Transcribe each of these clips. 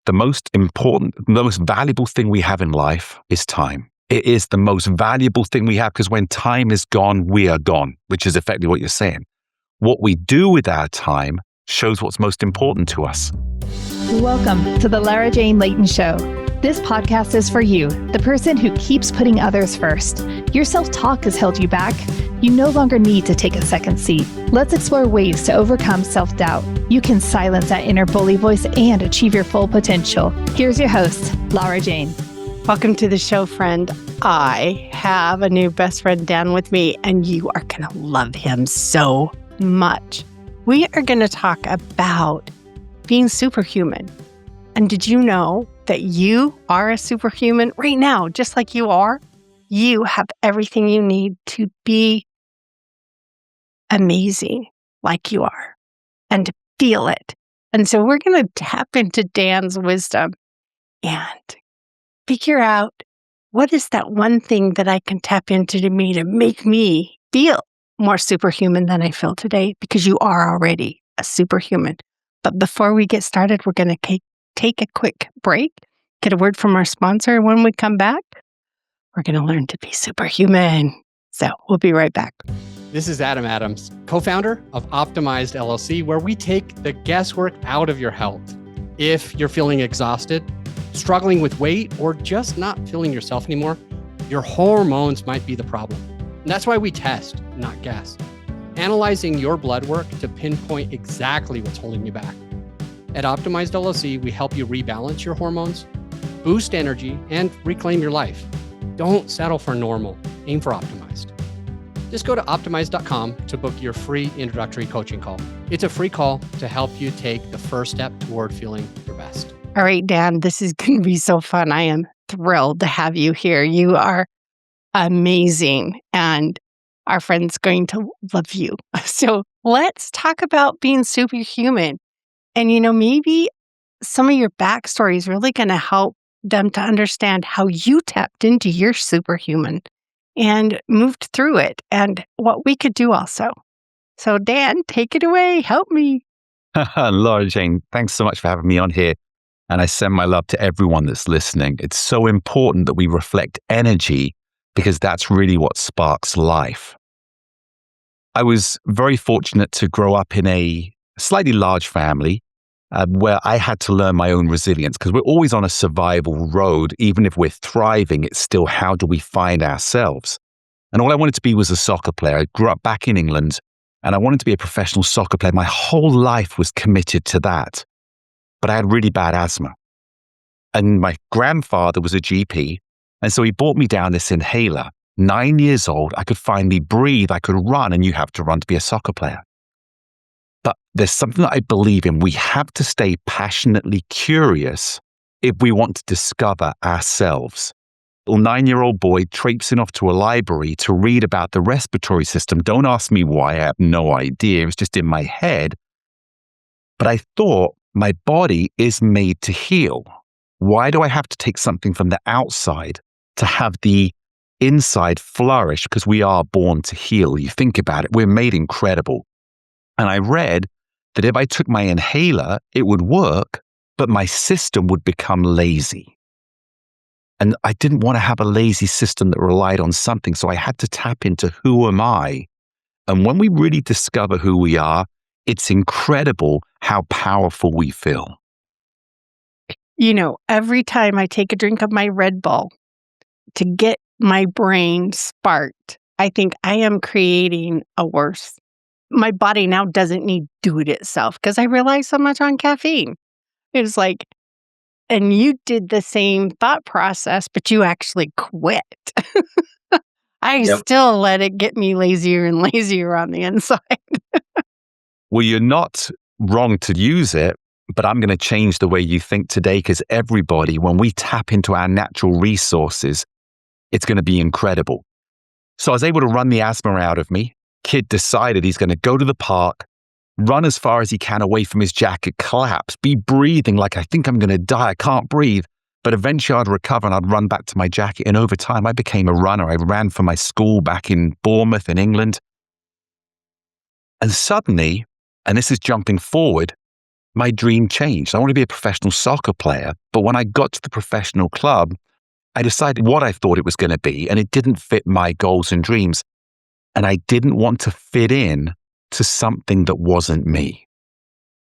the most important, the most valuable thing we have in life is time. It is the most valuable thing we have because when time is gone, we are gone, which is effectively what you're saying. What we do with our time shows what's most important to us. Welcome to the Lara Jane Layton Show. This podcast is for you, the person who keeps putting others first. Your self-talk has held you back. You no longer need to take a second seat. Let's explore ways to overcome self-doubt. You can silence that inner bully voice and achieve your full potential. Here's your host, Lara Jane. Welcome to the show, friend. I have a new best friend, Dan, with me, and you are going to love him so much. We are going to talk about being superhuman. And did you know that you are a superhuman right now, just like you are? You have everything you need to be amazing like you are and to feel it. And so we're going to tap into Dan's wisdom and figure out what is that one thing that I can tap into to make me feel more superhuman than I feel today, because you are already a superhuman. But before we get started, we're going to take a quick break, get a word from our sponsor. When we come back, we're going to learn to be superhuman. So we'll be right back. This is Adam Adams, co-founder of Optimized LLC, where we take the guesswork out of your health. If you're feeling exhausted, struggling with weight, or just not feeling yourself anymore, your hormones might be the problem. And that's why we test, not guess, analyzing your blood work to pinpoint exactly what's holding you back. At Optimized LLC, we help you rebalance your hormones, boost energy, and reclaim your life. Don't settle for normal. Aim for optimized. Just go to optimized.com to book your free introductory coaching call. It's a free call to help you take the first step toward feeling your best. All right, Dan, this is going to be so fun. I am thrilled to have you here. You are amazing, and our friend's going to love you. So let's talk about being superhuman. And, maybe some of your backstory is really going to help them to understand how you tapped into your superhuman and moved through it and what we could do also. So Dan, take it away. Help me. Lara Jane, thanks so much for having me on here. And I send my love to everyone that's listening. It's so important that we reflect energy because that's really what sparks life. I was very fortunate to grow up in a slightly large family where I had to learn my own resilience because we're always on a survival road. Even if we're thriving, it's still how do we find ourselves? And all I wanted to be was a soccer player. I grew up back in England and I wanted to be a professional soccer player. My whole life was committed to that. But I had really bad asthma. And my grandfather was a GP. And so he bought me down this inhaler. 9 years old, I could finally breathe, I could run, and you have to run to be a soccer player. But there's something that I believe in. We have to stay passionately curious if we want to discover ourselves. A little 9-year-old boy traipsing off to a library to read about the respiratory system. Don't ask me why, I have no idea. It was just in my head. But I thought, my body is made to heal. Why do I have to take something from the outside to have the inside flourish? Because we are born to heal. You think about it, we're made incredible. And I read that if I took my inhaler, it would work, but my system would become lazy. And I didn't want to have a lazy system that relied on something. So I had to tap into who am I? And when we really discover who we are, it's incredible how powerful we feel. Every time I take a drink of my Red Bull to get my brain sparked, I think I am creating a worse. My body now doesn't need to do it itself because I rely so much on caffeine. It's like, and you did the same thought process, but you actually quit. I still let it get me lazier and lazier on the inside. Well, you're not wrong to use it, but I'm going to change the way you think today because everybody, when we tap into our natural resources, it's going to be incredible. So I was able to run the asthma out of me. Kid decided he's going to go to the park, run as far as he can away from his jacket, collapse, be breathing like I think I'm going to die. I can't breathe. But eventually I'd recover and I'd run back to my jacket. And over time, I became a runner. I ran for my school back in Bournemouth in England. And suddenly, and this is jumping forward, my dream changed. I want to be a professional soccer player. But when I got to the professional club, I decided what I thought it was going to be, and it didn't fit my goals and dreams. And I didn't want to fit in to something that wasn't me.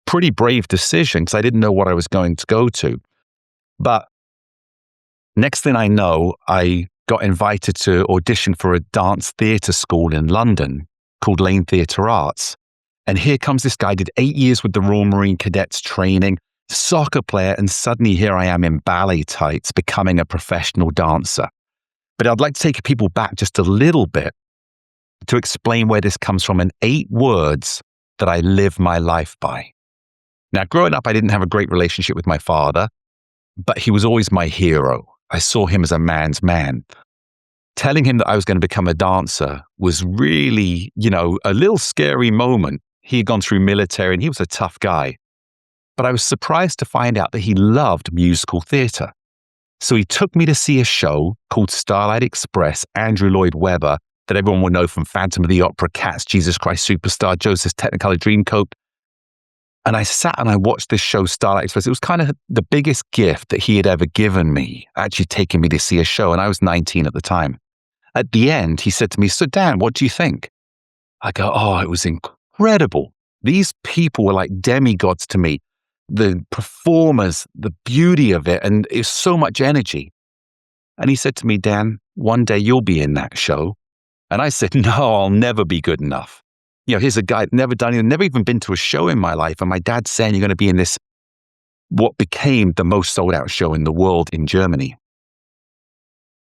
Pretty brave decision because I didn't know what I was going to go to. But next thing I know, I got invited to audition for a dance theatre school in London called Layton Theatre Arts. And here comes this guy, did 8 years with the Royal Marine Cadets training, soccer player, and suddenly here I am in ballet tights becoming a professional dancer. But I'd like to take people back just a little bit to explain where this comes from in 8 words that I live my life by. Now, growing up, I didn't have a great relationship with my father, but he was always my hero. I saw him as a man's man. Telling him that I was going to become a dancer was really, a little scary moment. He had gone through military and he was a tough guy. But I was surprised to find out that he loved musical theatre. So he took me to see a show called Starlight Express, Andrew Lloyd Webber, that everyone will know from Phantom of the Opera, Cats, Jesus Christ Superstar, Joseph's Technicolor Dreamcoat. And I sat and I watched this show, Starlight Express. It was kind of the biggest gift that he had ever given me, actually taking me to see a show. And I was 19 at the time. At the end, he said to me, "So Dan, what do you think?" I go, "Oh, it was incredible. These people were like demigods to me. The performers, the beauty of it, and it's so much energy." And he said to me, "Dan, one day you'll be in that show." And I said, "No, I'll never be good enough. Here's a guy never done it, never even been to a show in my life. And my dad's saying you're going to be in this, what became the most sold out show in the world in Germany."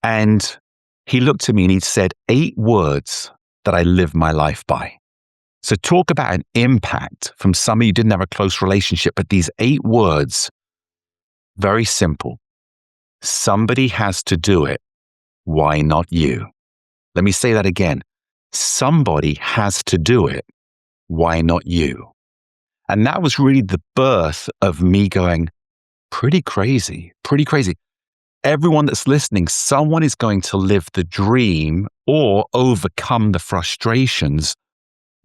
And he looked at me and he said 8 words that I live my life by. So talk about an impact from somebody you didn't have a close relationship, but these 8 words, very simple. Somebody has to do it. Why not you? Let me say that again. Somebody has to do it. Why not you? And that was really the birth of me going, pretty crazy. Everyone that's listening, someone is going to live the dream or overcome the frustrations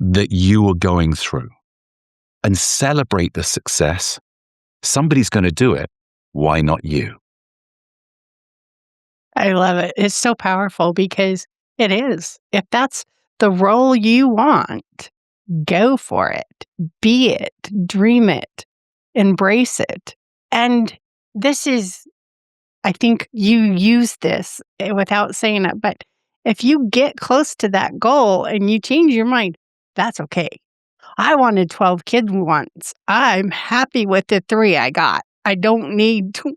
that you are going through and celebrate the success. Somebody's going to do it. Why not you? I love it. It's so powerful because it is. If that's the role you want, go for it. Be it. Dream it. Embrace it. And this is, I think you use this without saying it, but if you get close to that goal and you change your mind, that's okay. I wanted 12 kids once. I'm happy with the 3 I got. I don't need 12.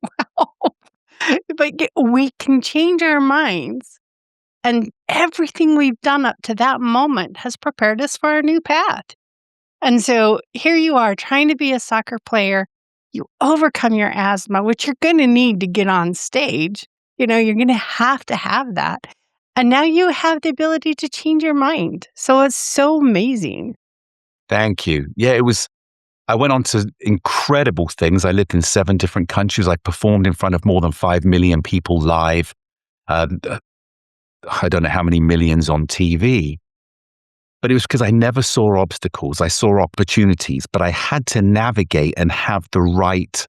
But we can change our minds. And everything we've done up to that moment has prepared us for our new path. And so here you are trying to be a soccer player. You overcome your asthma, which you're going to need to get on stage. You're going to have that. And now you have the ability to change your mind. So it's so amazing. Thank you. Yeah, I went on to incredible things. I lived in 7 different countries. I performed in front of more than 5 million people live. I don't know how many millions on TV. But it was because I never saw obstacles. I saw opportunities, but I had to navigate and have the right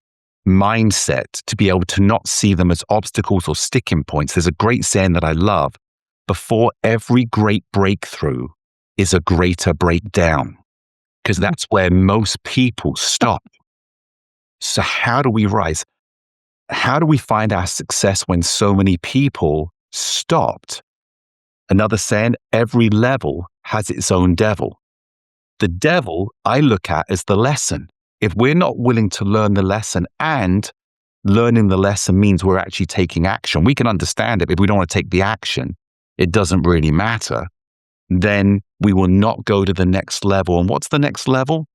mindset to be able to not see them as obstacles or sticking points. There's a great saying that I love. Before every great breakthrough is a greater breakdown, because that's where most people stop. So how do we rise? How do we find our success when so many people stopped? Another saying, every level has its own devil. The devil I look at as the lesson. If we're not willing to learn the lesson, and learning the lesson means we're actually taking action, we can understand it. If we don't want to take the action, it doesn't really matter. Then we will not go to the next level. And what's the next level?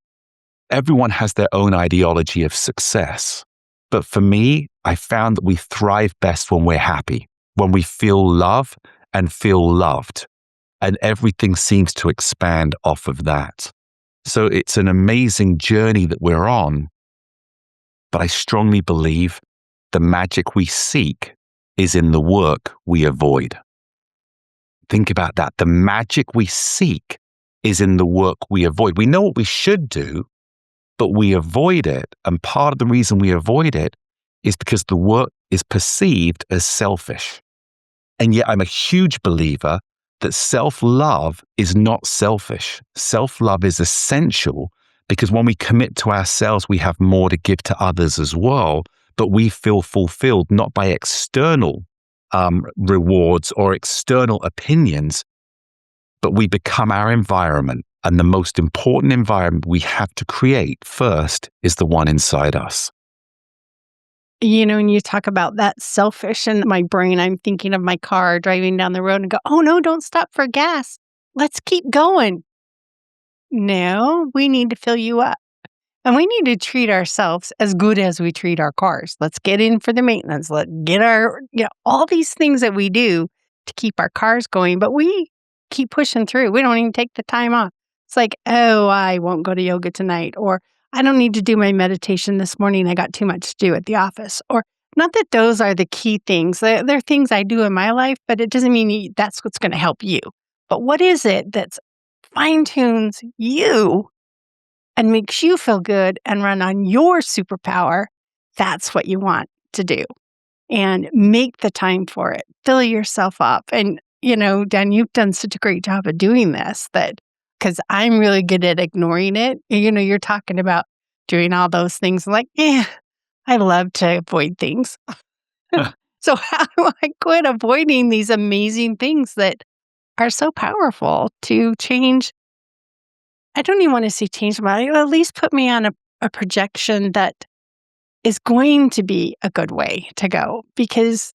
Everyone has their own ideology of success. But for me, I found that we thrive best when we're happy, when we feel love and feel loved. And everything seems to expand off of that. So it's an amazing journey that we're on. But I strongly believe the magic we seek is in the work we avoid. Think about that. The magic we seek is in the work we avoid. We know what we should do, but we avoid it. And part of the reason we avoid it is because the work is perceived as selfish. And yet I'm a huge believer that self-love is not selfish. Self-love is essential because when we commit to ourselves, we have more to give to others as well, but we feel fulfilled not by external rewards or external opinions, but we become our environment. And the most important environment we have to create first is the one inside us. You know, when you talk about that selfish in my brain, I'm thinking of my car driving down the road and go, oh no, don't stop for gas. Let's keep going. No, we need to fill you up. And we need to treat ourselves as good as we treat our cars. Let's get in for the maintenance. Let's get our, all these things that we do to keep our cars going, but we keep pushing through. We don't even take the time off. It's like, oh, I won't go to yoga tonight, or I don't need to do my meditation this morning. I got too much to do at the office. Or not that those are the key things. They're things I do in my life, but it doesn't mean that's what's going to help you. But what is it that fine-tunes you and makes you feel good and run on your superpower? That's what you want to do. And make the time for it. Fill yourself up. And, Dan, you've done such a great job of doing this because I'm really good at ignoring it. You're talking about doing all those things. Like, I love to avoid things. So how do I quit avoiding these amazing things that are so powerful to change? I don't even want to say change my life. At least put me on a projection that is going to be a good way to go, because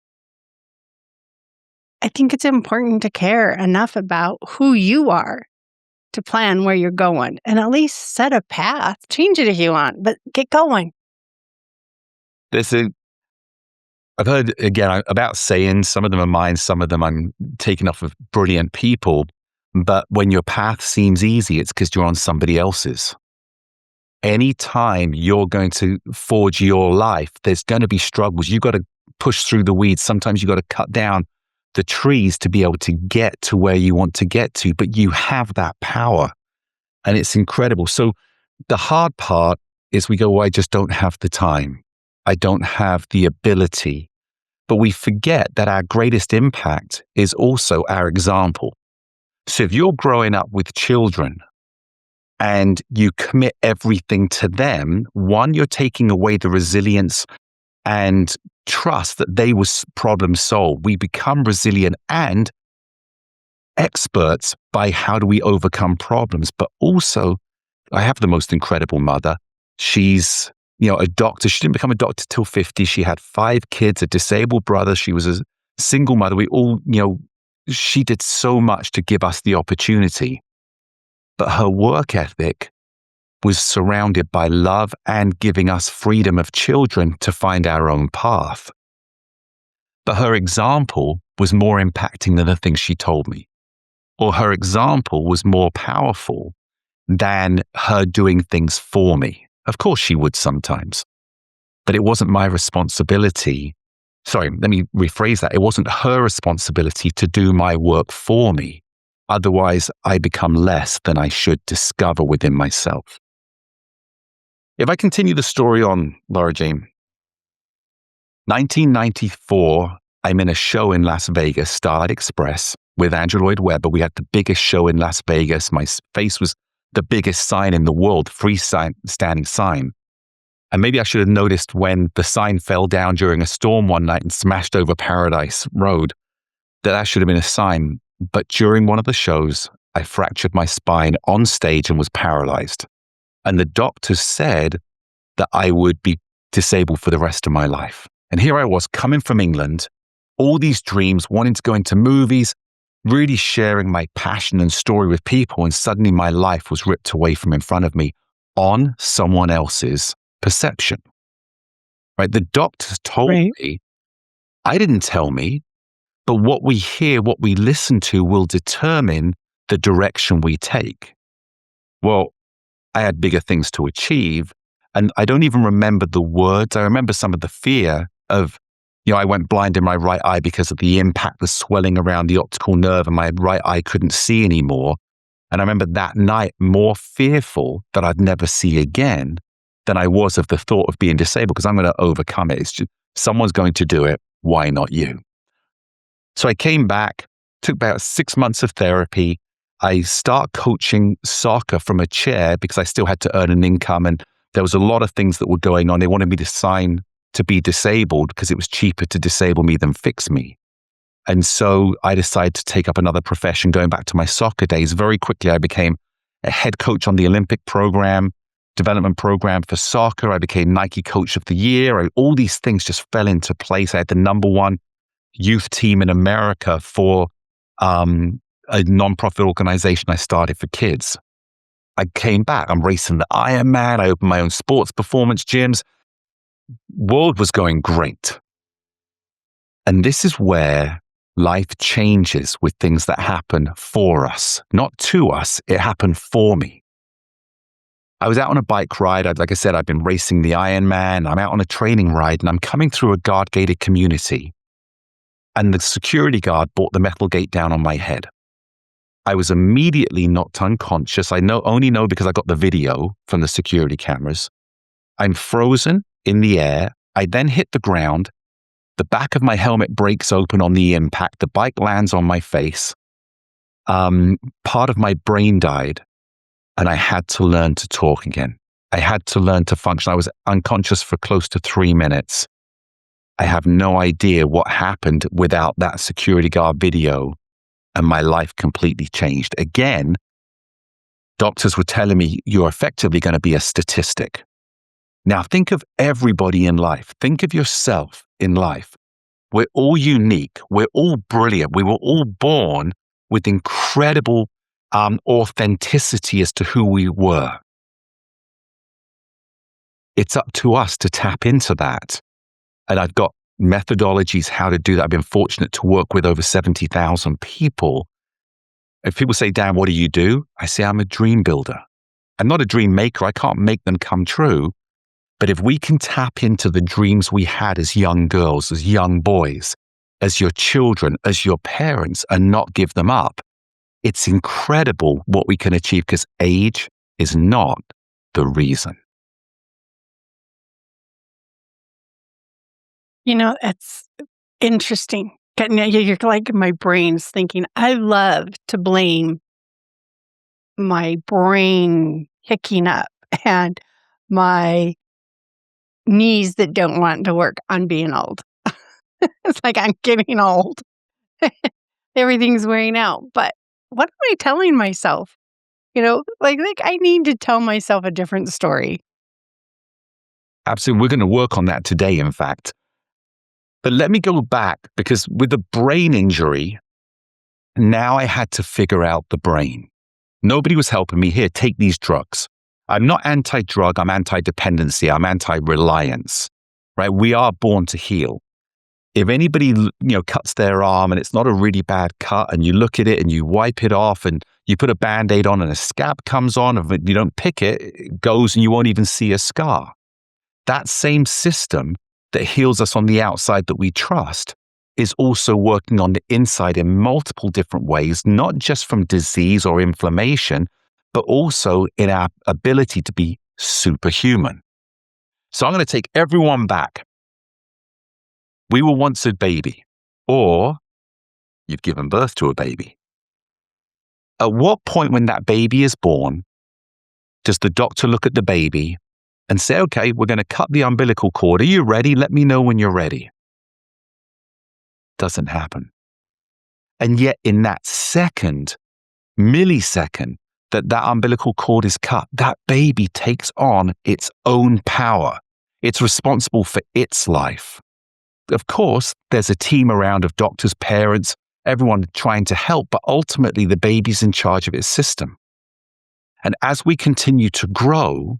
I think it's important to care enough about who you are to plan where you're going and at least set a path. Change it if you want, but get going. I've heard, again, about sayings. Some of them are mine, some of them I'm taking off of brilliant people. But when your path seems easy, it's because you're on somebody else's. Anytime you're going to forge your life, there's going to be struggles. You've got to push through the weeds. Sometimes you've got to cut down the trees to be able to get to where you want to get to. But you have that power, and it's incredible. So the hard part is we go, well, I just don't have the time. I don't have the ability. But we forget that our greatest impact is also our example. So if you're growing up with children and you commit everything to them, one, you're taking away the resilience and trust that they will problem solve. We become resilient and experts by how do we overcome problems. But also, I have the most incredible mother. She's, a doctor. She didn't become a doctor till 50. She had 5 kids, a disabled brother. She was a single mother. We all, she did so much to give us the opportunity. But her work ethic was surrounded by love and giving us freedom of children to find our own path. But her example was more impacting than the things she told me. Or her example was more powerful than her doing things for me. Of course she would sometimes. But it wasn't my responsibility. Sorry, let me rephrase that. It wasn't her responsibility to do my work for me. Otherwise, I become less than I should discover within myself. If I continue the story on, Laura Jane, 1994, I'm in a show in Las Vegas, Starlight Express, with Andrew Lloyd Webber. We had the biggest show in Las Vegas. My face was the biggest sign in the world, freestanding sign. And maybe I should have noticed when the sign fell down during a storm one night and smashed over Paradise Road, that should have been a sign. But during one of the shows, I fractured my spine on stage and was paralyzed. And the doctors said that I would be disabled for the rest of my life. And here I was coming from England, all these dreams, wanting to go into movies, really sharing my passion and story with people. And suddenly my life was ripped away from in front of me on someone else's perception. Right? The doctors told me, I didn't tell me, but what we hear, what we listen to will determine the direction we take. Well, I had bigger things to achieve. And I don't even remember the words. I remember some of the fear of, I went blind in my right eye because of the impact, the swelling around the optical nerve, and my right eye couldn't see anymore. And I remember that night more fearful that I'd never see again than I was of the thought of being disabled, because I'm going to overcome it. It's just, someone's going to do it. Why not you? So I came back, took about 6 months of therapy. I start coaching soccer from a chair because I still had to earn an income. And there was a lot of things that were going on. They wanted me to sign to be disabled because it was cheaper to disable me than fix me. And so I decided to take up another profession, going back to my soccer days. Very quickly, I became a head coach on the Olympic program, development program for soccer. I became Nike Coach of the Year. All these things just fell into place. I had the #1 youth team in America for a nonprofit organization I started for kids. I came back. I'm racing the Ironman. I opened my own sports performance gyms. World was going great. And this is where life changes with things that happen for us, not to us. It happened for me. I was out on a bike ride. Like I said, I've been racing the Ironman. I'm out on a training ride and I'm coming through a guard-gated community. And the security guard brought the metal gate down on my head. I was immediately knocked unconscious. I only know because I got the video from the security cameras. I'm frozen in the air. I then hit the ground. The back of my helmet breaks open on the impact. The bike lands on my face. Part of my brain died, and I had to learn to talk again. I had to learn to function. I was unconscious for close to 3 minutes. I have no idea what happened without that security guard video, and my life completely changed. Again, doctors were telling me, you're effectively going to be a statistic. Now, think of everybody in life. Think of yourself in life. We're all unique. We're all brilliant. We were all born with incredible authenticity as to who we were. It's up to us to tap into that. And I've got methodologies how to do that. I've been fortunate to work with over 70,000 people. If people say, Dan, what do you do? I say, I'm a dream builder. I'm not a dream maker. I can't make them come true. But if we can tap into the dreams we had as young girls, as young boys, as your children, as your parents, and not give them up, it's incredible what we can achieve, because age is not the reason. You know, it's interesting. You're like, my brain's thinking, I love to blame my brain hicking up and my knees that don't want to work on being old. It's like, I'm getting old. Everything's wearing out. But what am I telling myself? Like I need to tell myself a different story. Absolutely. We're going to work on that today, in fact. But let me go back, because with the brain injury, now I had to figure out the brain. Nobody was helping me. Here, take these drugs. I'm not anti-drug. I'm anti-dependency. I'm anti-reliance, right? We are born to heal. If anybody, cuts their arm and it's not a really bad cut, and you look at it and you wipe it off and you put a Band-Aid on and a scab comes on, and you don't pick it, it goes and you won't even see a scar. That same system that heals us on the outside that we trust is also working on the inside in multiple different ways, not just from disease or inflammation, but also in our ability to be superhuman. So I'm going to take everyone back. We were once a baby, or you've given birth to a baby. At what point when that baby is born, does the doctor look at the baby and say, okay, we're going to cut the umbilical cord. Are you ready? Let me know when you're ready. Doesn't happen. And yet in that millisecond, that umbilical cord is cut, that baby takes on its own power. It's responsible for its life. Of course, there's a team around of doctors, parents, everyone trying to help, but ultimately the baby's in charge of its system. And as we continue to grow,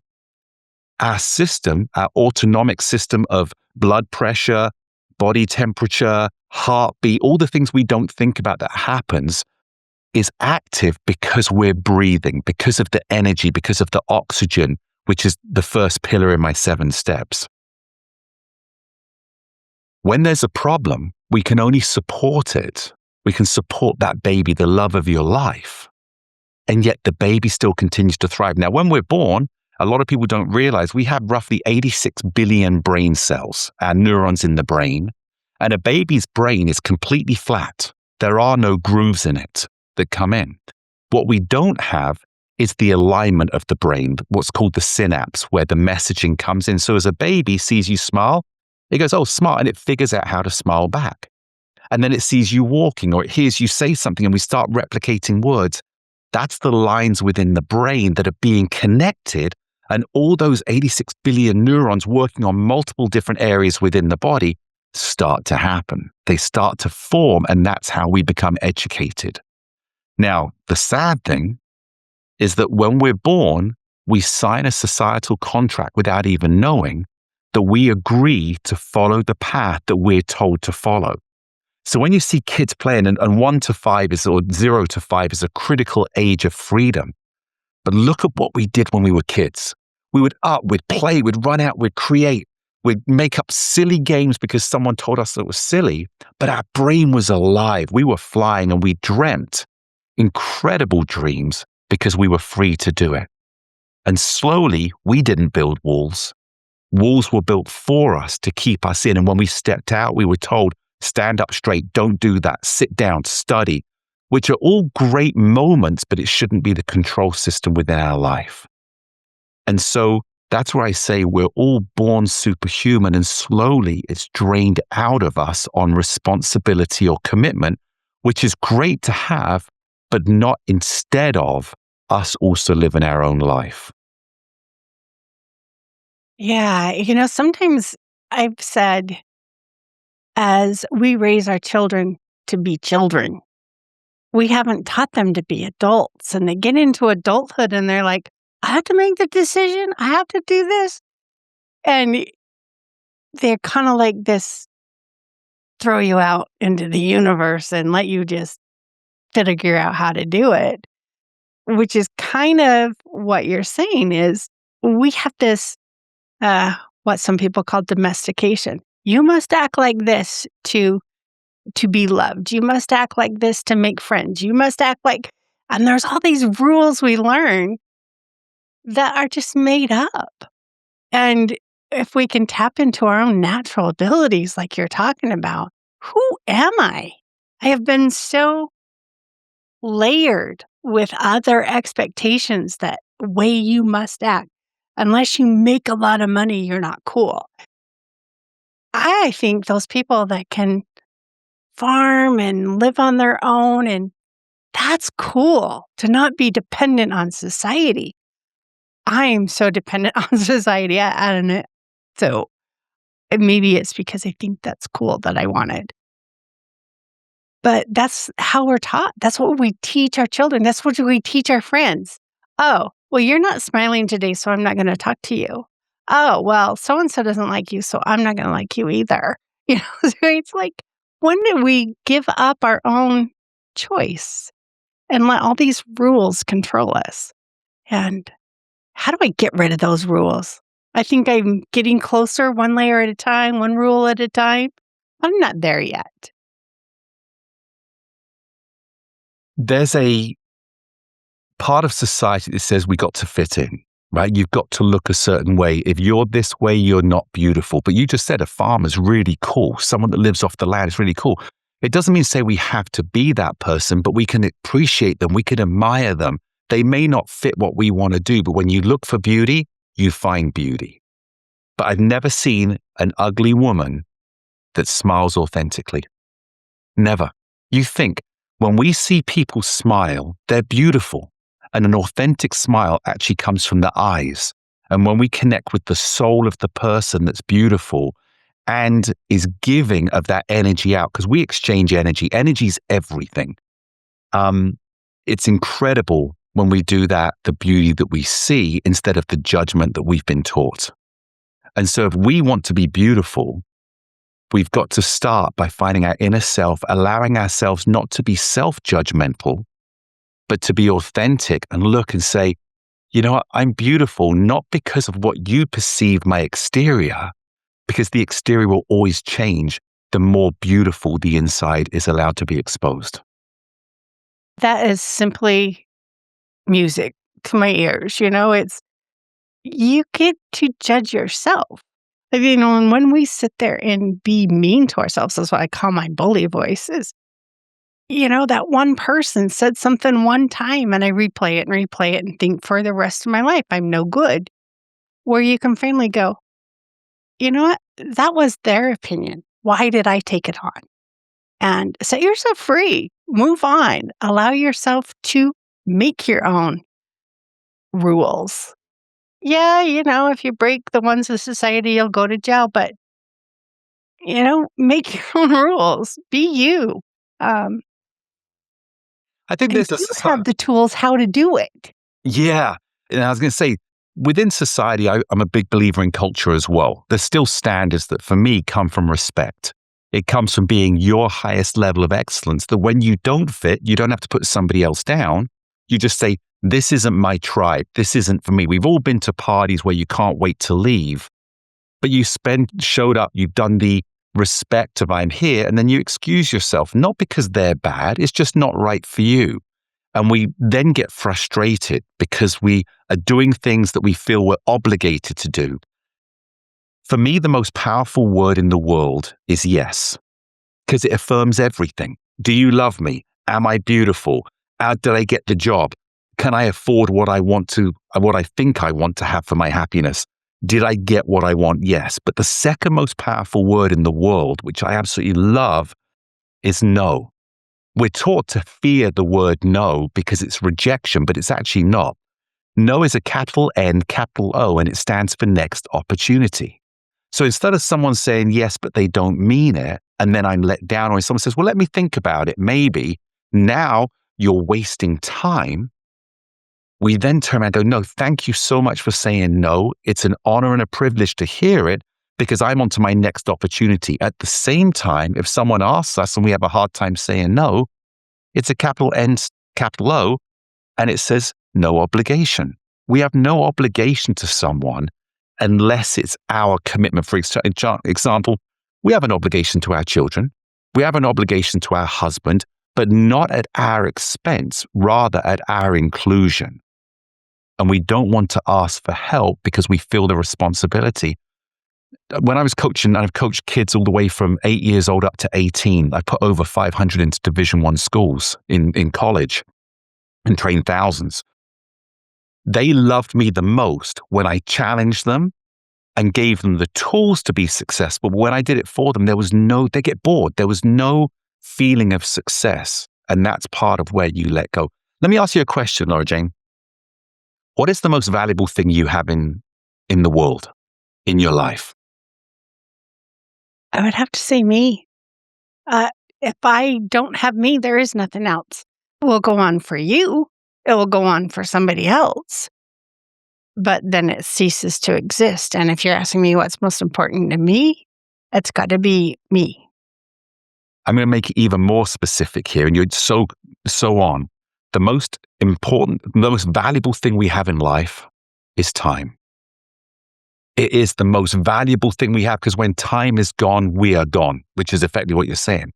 our system, our autonomic system of blood pressure, body temperature, heartbeat, all the things we don't think about that happens, is active because we're breathing, because of the energy, because of the oxygen, which is the first pillar in my 7 steps. When there's a problem, we can only support it. We can support that baby, the love of your life. And yet the baby still continues to thrive. Now, when we're born A lot of people don't realize we have roughly 86 billion brain cells, our neurons in the brain, and a baby's brain is completely flat. There are no grooves in it that come in. What we don't have is the alignment of the brain, what's called the synapse, where the messaging comes in. So as a baby sees you smile, it goes, oh, smile, and it figures out how to smile back. And then it sees you walking or it hears you say something and we start replicating words. That's the lines within the brain that are being connected, and all those 86 billion neurons working on multiple different areas within the body start to happen. They start to form, and that's how we become educated. Now, the sad thing is that when we're born, we sign a societal contract without even knowing that we agree to follow the path that we're told to follow. So when you see kids playing, and 1 to 5 is, or 0 to 5 is a critical age of freedom. But look at what we did when we were kids. We would we'd play, we'd run out, we'd create, we'd make up silly games because someone told us that it was silly, but our brain was alive. We were flying and we dreamt incredible dreams because we were free to do it. And slowly, we didn't build walls. Walls were built for us to keep us in. And when we stepped out, we were told, stand up straight, don't do that, sit down, study, which are all great moments, but it shouldn't be the control system within our life. And so that's where I say we're all born superhuman, and slowly it's drained out of us on responsibility or commitment, which is great to have, but not instead of us also living our own life. Yeah, sometimes I've said, as we raise our children to be children, we haven't taught them to be adults, and they get into adulthood and they're like, I have to make the decision. I have to do this. And they're kind of like this, throw you out into the universe and let you just figure out how to do it, which is kind of what you're saying is we have this, what some people call domestication. You must act like this to be loved. You must act like this to make friends. You must act like, and there's all these rules we learn that are just made up. And if we can tap into our own natural abilities, like you're talking about, who am I? I have been so layered with other expectations that way you must act. Unless you make a lot of money, you're not cool. I think those people that can farm and live on their own, and that's cool to not be dependent on society. I am so dependent on society. I don't know. So maybe it's because I think that's cool that I wanted. But that's how we're taught. That's what we teach our children. That's what we teach our friends. Oh, well, you're not smiling today, so I'm not going to talk to you. Oh, well, so-and-so doesn't like you, so I'm not going to like you either. So it's like, when did we give up our own choice and let all these rules control us? And how do I get rid of those rules? I think I'm getting closer, one layer at a time, one rule at a time. I'm not there yet. There's a part of society that says we got to fit in, right? You've got to look a certain way. If you're this way, you're not beautiful. But you just said a farmer's really cool. Someone that lives off the land is really cool. It doesn't mean to say we have to be that person, but we can appreciate them. We can admire them. They may not fit what we want to do, but when you look for beauty, you find beauty. But I've never seen an ugly woman that smiles authentically. Never. You think, when we see people smile, they're beautiful. And an authentic smile actually comes from the eyes. And when we connect with the soul of the person that's beautiful and is giving of that energy out, because we exchange energy. Energy's everything. It's incredible when we do that, the beauty that we see instead of the judgment that we've been taught. And so if we want to be beautiful, we've got to start by finding our inner self, allowing ourselves not to be self-judgmental, but to be authentic and look and say, you know what, I'm beautiful, not because of what you perceive my exterior, because the exterior will always change the more beautiful the inside is allowed to be exposed. That is simply music to my ears. It's you get to judge yourself. I mean, and when we sit there and be mean to ourselves, that's what I call my bully voices. That one person said something one time and I replay it and think for the rest of my life, I'm no good. Where you can finally go, you know what? That was their opinion. Why did I take it on? And set yourself free. Move on. Allow yourself to make your own rules. Yeah, if you break the ones of society, you'll go to jail. But, make your own rules. Be you. I think And there's a you have the tools how to do it. Yeah. And I was going to say, within society, I'm a big believer in culture as well. There's still standards that for me come from respect. It comes from being your highest level of excellence, that when you don't fit, you don't have to put somebody else down. You just say, this isn't my tribe. This isn't for me. We've all been to parties where you can't wait to leave, but you showed up, you've done the respect of I'm here, and then you excuse yourself, not because they're bad. It's just not right for you. And we then get frustrated because we are doing things that we feel we're obligated to do. For me, the most powerful word in the world is yes, because it affirms everything. Do you love me? Am I beautiful? How did I get the job? Can I afford what I think I want to have for my happiness? Did I get what I want? Yes. But the second most powerful word in the world, which I absolutely love, is no. We're taught to fear the word no because it's rejection, but it's actually not. No is a capital N, capital O, and it stands for next opportunity. So instead of someone saying yes, but they don't mean it, and then I'm let down, or someone says, well, let me think about it, maybe, now you're wasting time. We then turn around and go, no, thank you so much for saying no. It's an honor and a privilege to hear it because I'm on to my next opportunity. At the same time, if someone asks us and we have a hard time saying no, it's a capital N, capital O, and it says no obligation. We have no obligation to someone unless it's our commitment. For example, we have an obligation to our children. We have an obligation to our husband, but not at our expense, rather at our inclusion. And we don't want to ask for help because we feel the responsibility. When I was coaching, I've coached kids all the way from 8 years old up to 18. I put over 500 into Division I schools in college and trained thousands. They loved me the most when I challenged them and gave them the tools to be successful. But when I did it for them, they get bored. There was no feeling of success. And that's part of where you let go. Let me ask you a question, Laura Jane. What is the most valuable thing you have in the world, in your life? I would have to say me. If I don't have me, there is nothing else. It will go on for you. It will go on for somebody else. But then it ceases to exist. And if you're asking me what's most important to me, it's got to be me. I'm going to make it even more specific here. And you're so on. The most important, the most valuable thing we have in life is time. It is the most valuable thing we have because when time is gone, we are gone, which is effectively what you're saying.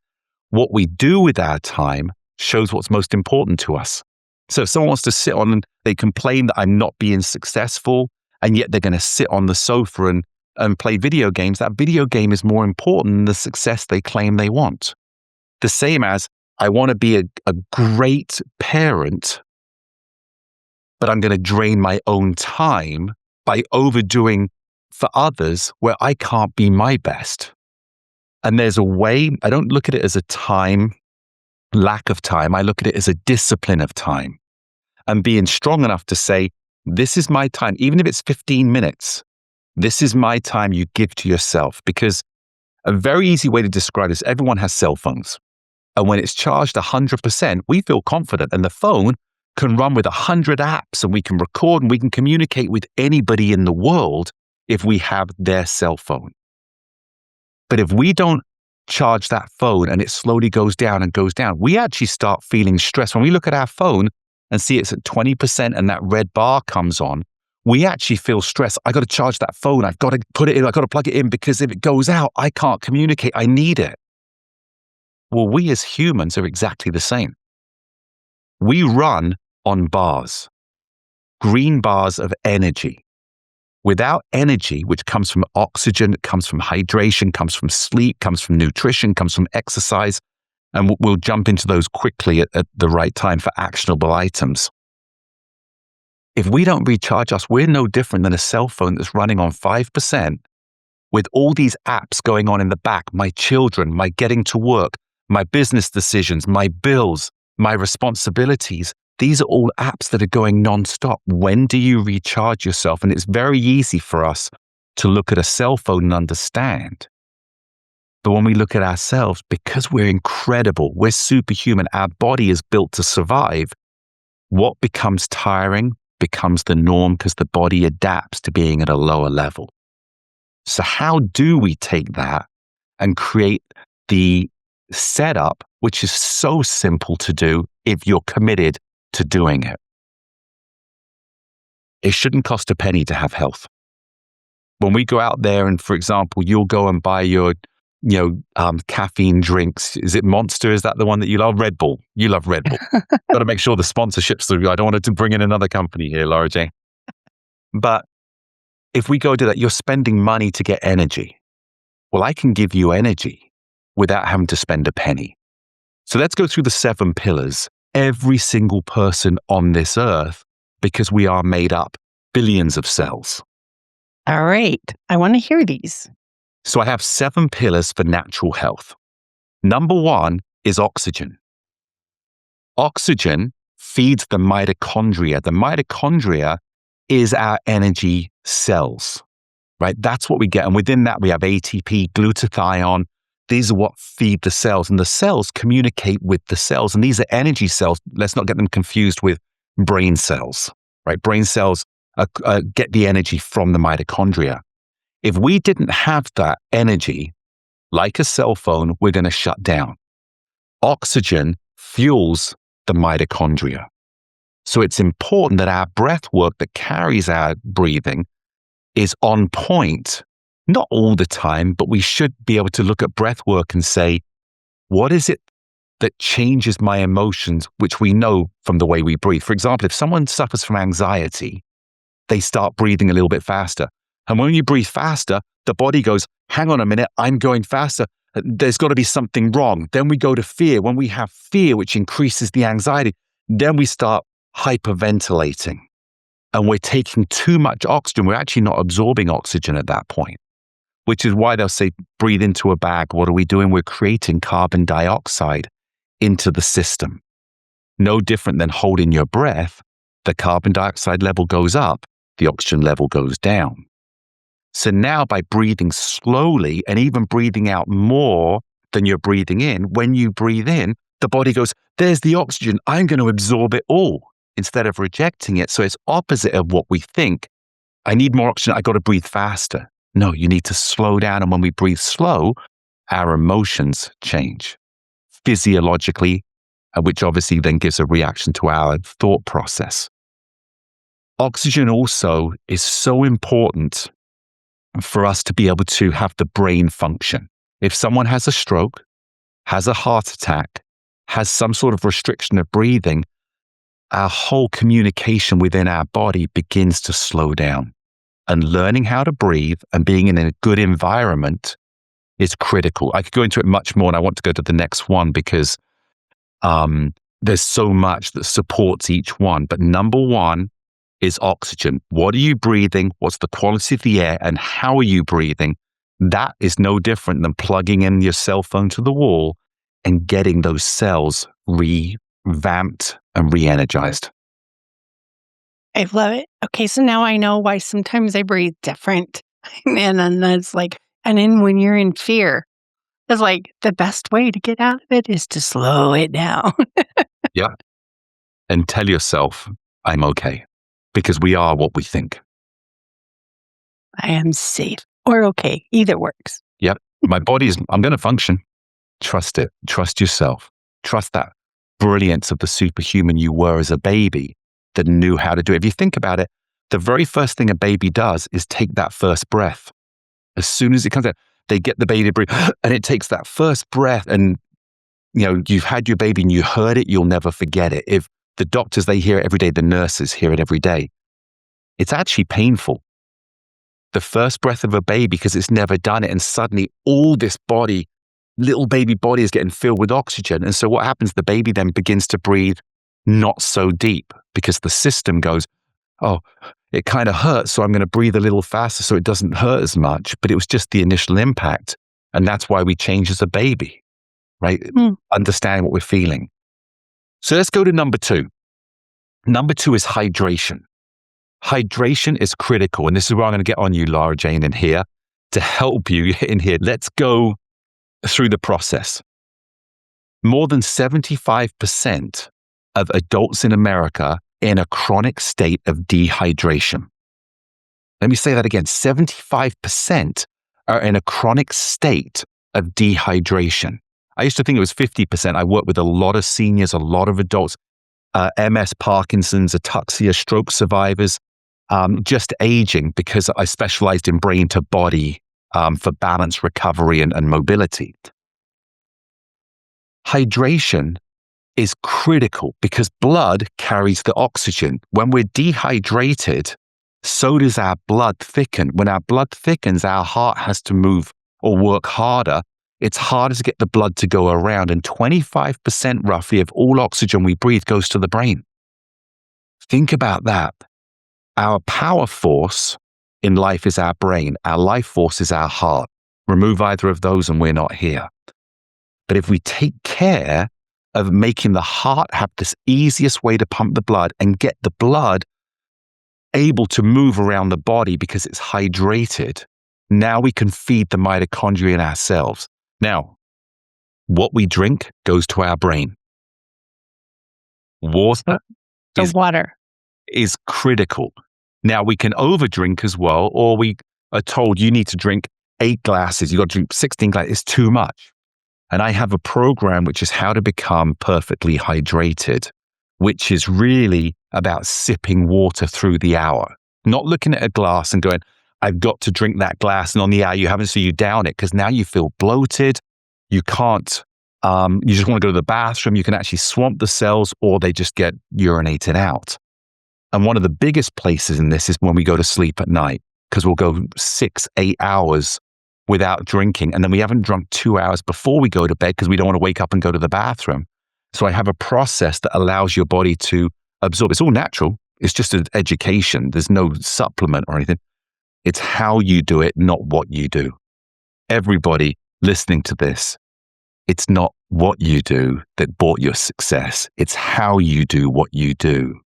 What we do with our time shows what's most important to us. So if someone wants to sit on and they complain that I'm not being successful, and yet they're going to sit on the sofa and play video games, that video game is more important than the success they claim they want. The same as I want to be a great parent, but I'm going to drain my own time by overdoing for others where I can't be my best. And there's a way, I don't look at it as a lack of time. I look at it as a discipline of time and being strong enough to say, this is my time, even if it's 15 minutes, this is my time you give to yourself. Because a very easy way to describe this, everyone has cell phones. And when it's charged 100%, we feel confident. And the phone can run with 100 apps and we can record and we can communicate with anybody in the world if we have their cell phone. But if we don't charge that phone and it slowly goes down and goes down, we actually start feeling stressed. When we look at our phone and see it's at 20% and that red bar comes on, we actually feel stressed. I got to charge that phone. I've got to put it in. I've got to plug it in because if it goes out, I can't communicate. I need it. Well, we as humans are exactly the same. We run on bars, green bars of energy. Without energy, which comes from oxygen, it comes from hydration, comes from sleep, comes from nutrition, comes from exercise, and we'll jump into those quickly at the right time for actionable items. If we don't recharge us, we're no different than a cell phone that's running on 5% with all these apps going on in the back, my children, my getting to work, my business decisions, my bills, my responsibilities. These are all apps that are going nonstop. When do you recharge yourself? And it's very easy for us to look at a cell phone and understand. But when we look at ourselves, because we're incredible, we're superhuman, our body is built to survive, what becomes tiring becomes the norm because the body adapts to being at a lower level. So how do we take that and create the setup, which is so simple to do if you're committed to doing it? It shouldn't cost a penny to have health. When we go out there and, for example, you'll go and buy your caffeine drinks. Is it Monster? Is that the one that you love? Red Bull. You love Red Bull. Got to make sure the sponsorship's through. I don't want to bring in another company here, Laura Jane. But if we go do that, you're spending money to get energy. Well, I can give you energy without having to spend a penny. So let's go through the 7 pillars. Every single person on this earth, because we are made up billions of cells. All right. I want to hear these. So I have 7 pillars for natural health. Number 1 is oxygen. Oxygen feeds the mitochondria. The mitochondria is our energy cells, right? That's what we get. And within that, we have ATP, glutathione. These are what feed the cells. And the cells communicate with the cells. And these are energy cells. Let's not get them confused with brain cells, right? Brain cells get the energy from the mitochondria. If we didn't have that energy, like a cell phone, we're going to shut down. Oxygen fuels the mitochondria. So it's important that our breath work that carries our breathing is on point. Not all the time, but we should be able to look at breath work and say, what is it that changes my emotions, which we know from the way we breathe? For example, if someone suffers from anxiety, they start breathing a little bit faster. And when you breathe faster, the body goes, hang on a minute, I'm going faster. There's got to be something wrong. Then we go to fear. When we have fear, which increases the anxiety, then we start hyperventilating. And we're taking too much oxygen. We're actually not absorbing oxygen at that point, which is why they'll say, breathe into a bag. What are we doing? We're creating carbon dioxide into the system. No different than holding your breath. The carbon dioxide level goes up, the oxygen level goes down. So now by breathing slowly and even breathing out more than you're breathing in, when you breathe in, the body goes, there's the oxygen, I'm going to absorb it all instead of rejecting it. So it's opposite of what we think. I need more oxygen, I got to breathe faster. No, you need to slow down. And when we breathe slow, our emotions change physiologically, which obviously then gives a reaction to our thought process. Oxygen also is so important for us to be able to have the brain function. If someone has a stroke, has a heart attack, has some sort of restriction of breathing, our whole communication within our body begins to slow down. And learning how to breathe and being in a good environment is critical. I could go into it much more, and I want to go to the next one because there's so much that supports each one. But number 1 is oxygen. What are you breathing? What's the quality of the air? And how are you breathing? That is no different than plugging in your cell phone to the wall and getting those cells revamped and re-energized. I love it. Okay, so now I know why sometimes I breathe different. And then that's like, and then when you're in fear, it's like the best way to get out of it is to slow it down. Yeah. And tell yourself, I'm okay. Because we are what we think. I am safe or okay. Either works. Yep. I'm going to function. Trust it. Trust yourself. Trust that brilliance of the superhuman you were as a baby that knew how to do it. If you think about it, the very first thing a baby does is take that first breath. As soon as it comes out, they get the baby to breathe, and it takes that first breath. And, you've had your baby and you heard it, you'll never forget it. If the doctors, they hear it every day, the nurses hear it every day. It's actually painful. the first breath of a baby because it's never done it. And suddenly all this body, little baby body is getting filled with oxygen. And so what happens? The baby then begins to breathe not so deep because the system goes, oh, it kind of hurts. So I'm going to breathe a little faster so it doesn't hurt as much. But it was just the initial impact. And that's why we change as a baby, right? Understanding what we're feeling. So let's go to number 2. Number 2 is hydration. Hydration is critical. And this is where I'm going to get on you, Lara Jane, in here to help you in here. Let's go through the process. More than 75% of adults in America in a chronic state of dehydration. Let me say that again. 75% are in a chronic state of dehydration. I used to think it was 50%. I work with a lot of seniors, a lot of adults, MS, Parkinson's, ataxia, stroke survivors, just aging because I specialized in brain to body for balance, recovery, and mobility. Hydration is critical because blood carries the oxygen. When we're dehydrated, so does our blood thicken. When our blood thickens, our heart has to move or work harder. It's harder to get the blood to go around, and 25% roughly of all oxygen we breathe goes to the brain. Think about that. Our power force in life is our brain. Our life force is our heart. Remove either of those and we're not here. But if we take care of making the heart have this easiest way to pump the blood and get the blood able to move around the body because it's hydrated, now we can feed the mitochondria in our cells. Now, what we drink goes to our brain. Water is critical. Now, we can overdrink as well, or we are told you need to drink 8 glasses. You got to drink 16 glasses. It's too much. And I have a program which is how to become perfectly hydrated, which is really about sipping water through the hour, not looking at a glass and going, I've got to drink that glass. And on the hour you haven't, so you down it because now you feel bloated. You can't, you just want to go to the bathroom. You can actually swamp the cells or they just get urinated out. And one of the biggest places in this is when we go to sleep at night because we'll go 6-8 hours without drinking. And then we haven't drunk 2 hours before we go to bed because we don't want to wake up and go to the bathroom. So I have a process that allows your body to absorb. It's all natural. It's just an education. There's no supplement or anything. It's how you do it, not what you do. Everybody listening to this, it's not what you do that brought your success. It's how you do what you do